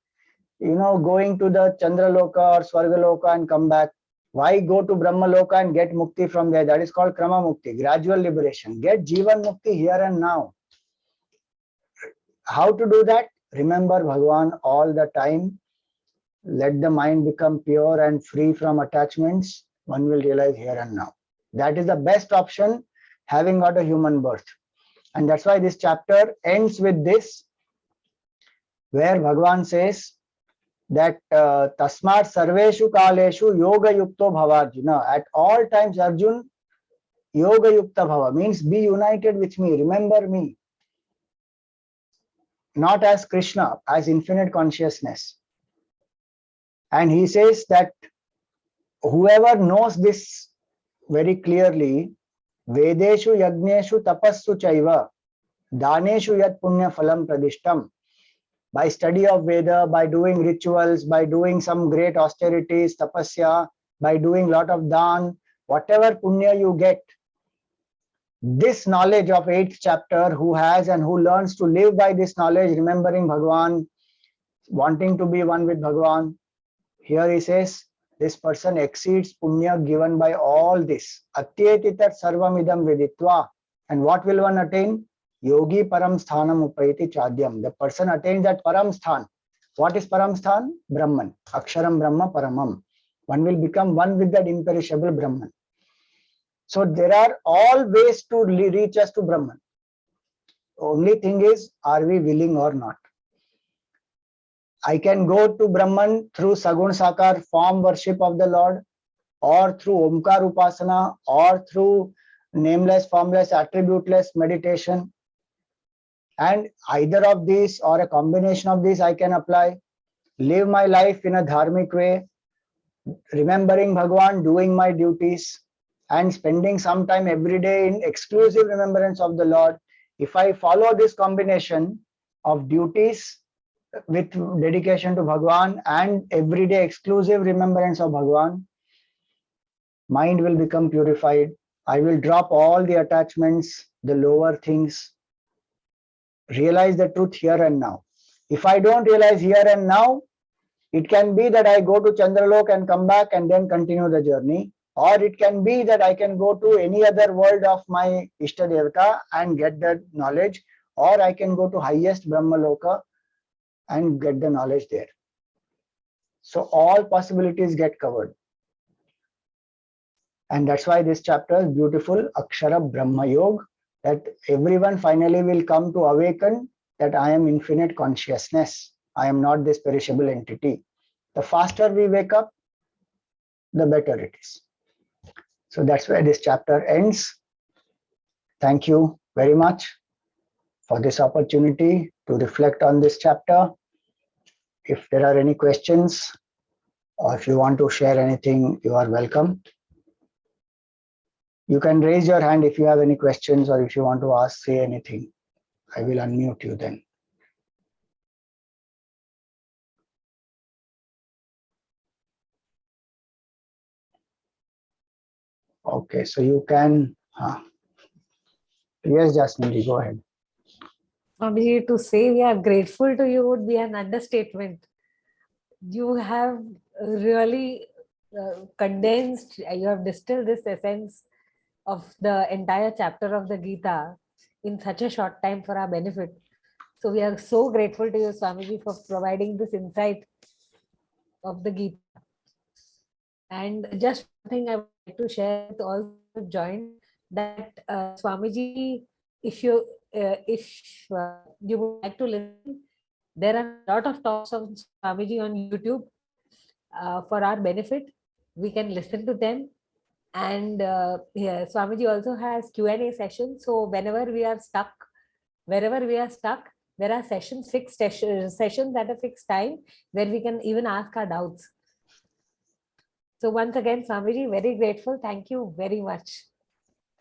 going to the Chandraloka or Swargaloka and come back? Why go to Brahmaloka and get mukti from there? That is called Krama Mukti, gradual liberation. Get Jivan Mukti here and now. How to do that? Remember Bhagavan all the time. Let the mind become pure and free from attachments. One will realize here and now. That is the best option, having got a human birth. And that's why this chapter ends with this, where Bhagavan says that Tasmat Sarveshu Kaleshu Yoga Yukto Bhavarjuna. At all times, Arjun, Yoga Yukta Bhava means be united with me, remember me. Not as Krishna, as infinite consciousness. And he says that whoever knows this very clearly, Vedeshu Yagneshu Tapassu Chaiva Daneshu Yat Punya Phalam Pradishtam. By study of Veda, by doing rituals, by doing some great austerities, tapasya, by doing lot of dan, whatever punya you get, this knowledge of 8th chapter, who has and who learns to live by this knowledge, remembering Bhagavan, wanting to be one with Bhagavan, here he says, this person exceeds punya given by all this. Atyetitat sarvamidam viditva. And what will one attain? Yogi param sthanam upayati chadyam. The person attains that param sthan. What is param sthan? Brahman. Aksharam Brahma paramam. One will become one with that imperishable Brahman. So there are all ways to reach us to Brahman. Only thing is, are we willing or not? I can go to Brahman through Sagun Sakar form worship of the Lord, or through Omkar Upasana, or through nameless, formless, attributeless meditation. And either of these or a combination of these I can apply. Live my life in a dharmic way, remembering Bhagavan, doing my duties, and spending some time every day in exclusive remembrance of the Lord, if I follow this combination of duties with dedication to Bhagwan and everyday exclusive remembrance of Bhagwan, mind will become purified. I will drop all the attachments, the lower things, realize the truth here and now. If I don't realize here and now, it can be that I go to Chandralok and come back and then continue the journey. Or it can be that I can go to any other world of my Ishtadevata and get the knowledge. Or I can go to highest Brahmaloka and get the knowledge there. So all possibilities get covered. And that's why this chapter is beautiful, Akshara Brahma Yoga, that everyone finally will come to awaken that I am infinite consciousness. I am not this perishable entity. The faster we wake up, the better it is. So that's where this chapter ends. Thank you very much for this opportunity to reflect on this chapter. If there are any questions or if you want to share anything, you are welcome. You can raise your hand if you have any questions or if you want to ask, say anything. I will unmute you then. Okay, so you can. Yes, Jasmine, go ahead. Swamiji, to say we are grateful to you would be an understatement. You have really condensed, you have distilled this essence of the entire chapter of the Gita in such a short time for our benefit. So we are so grateful to you, Swamiji, for providing this insight of the Gita. And just one thing I would like to share with all who have joined, that Swamiji, if you would like to listen, there are a lot of talks of Swamiji on YouTube for our benefit. We can listen to them. And Swamiji also has Q&A sessions. So wherever we are stuck, there are sessions, fixed sessions at a fixed time where we can even ask our doubts. So once again, Swamiji, very grateful. Thank you very much.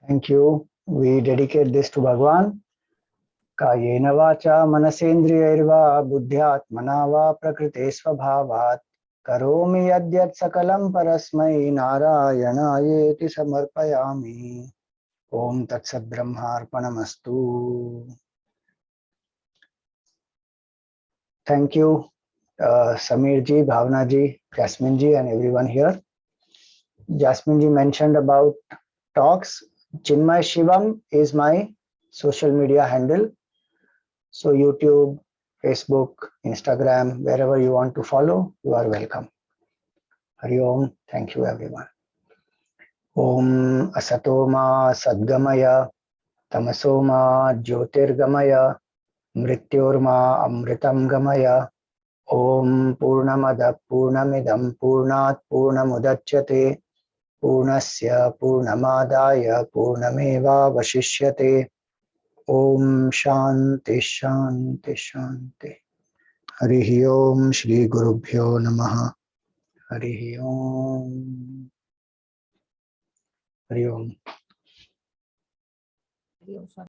Thank you. We dedicate this to Bhagwan. Kayena vacha manasendriyarva buddhyatmana va prakrite svabhavat karomi yadyat sakalam parasmai narayanaayeti samarpayami. Om Tat Sat Brahmarpanamastu. Thank you, Samir ji, Bhavna ji, Jasmine ji, and everyone here. Jasmine ji mentioned about talks. Chinmay Shivam is my social media handle. So YouTube, Facebook, Instagram, wherever you want to follow, you are welcome. Hari Om. Thank you, everyone. Om Asatoma Sadgamaya Tamasoma Jyotirgamaya Mrityorma Amritam Gamaya. Om Purnamada Purnamidam Purnat Purnamudachyate Purnasya Purnamadaya Purnameva Vashishyate. Om Shanti Shanti Shanti. Harihi Om Shri Gurubhyo Namaha. Harihi Om. Hari Om. Hari Om.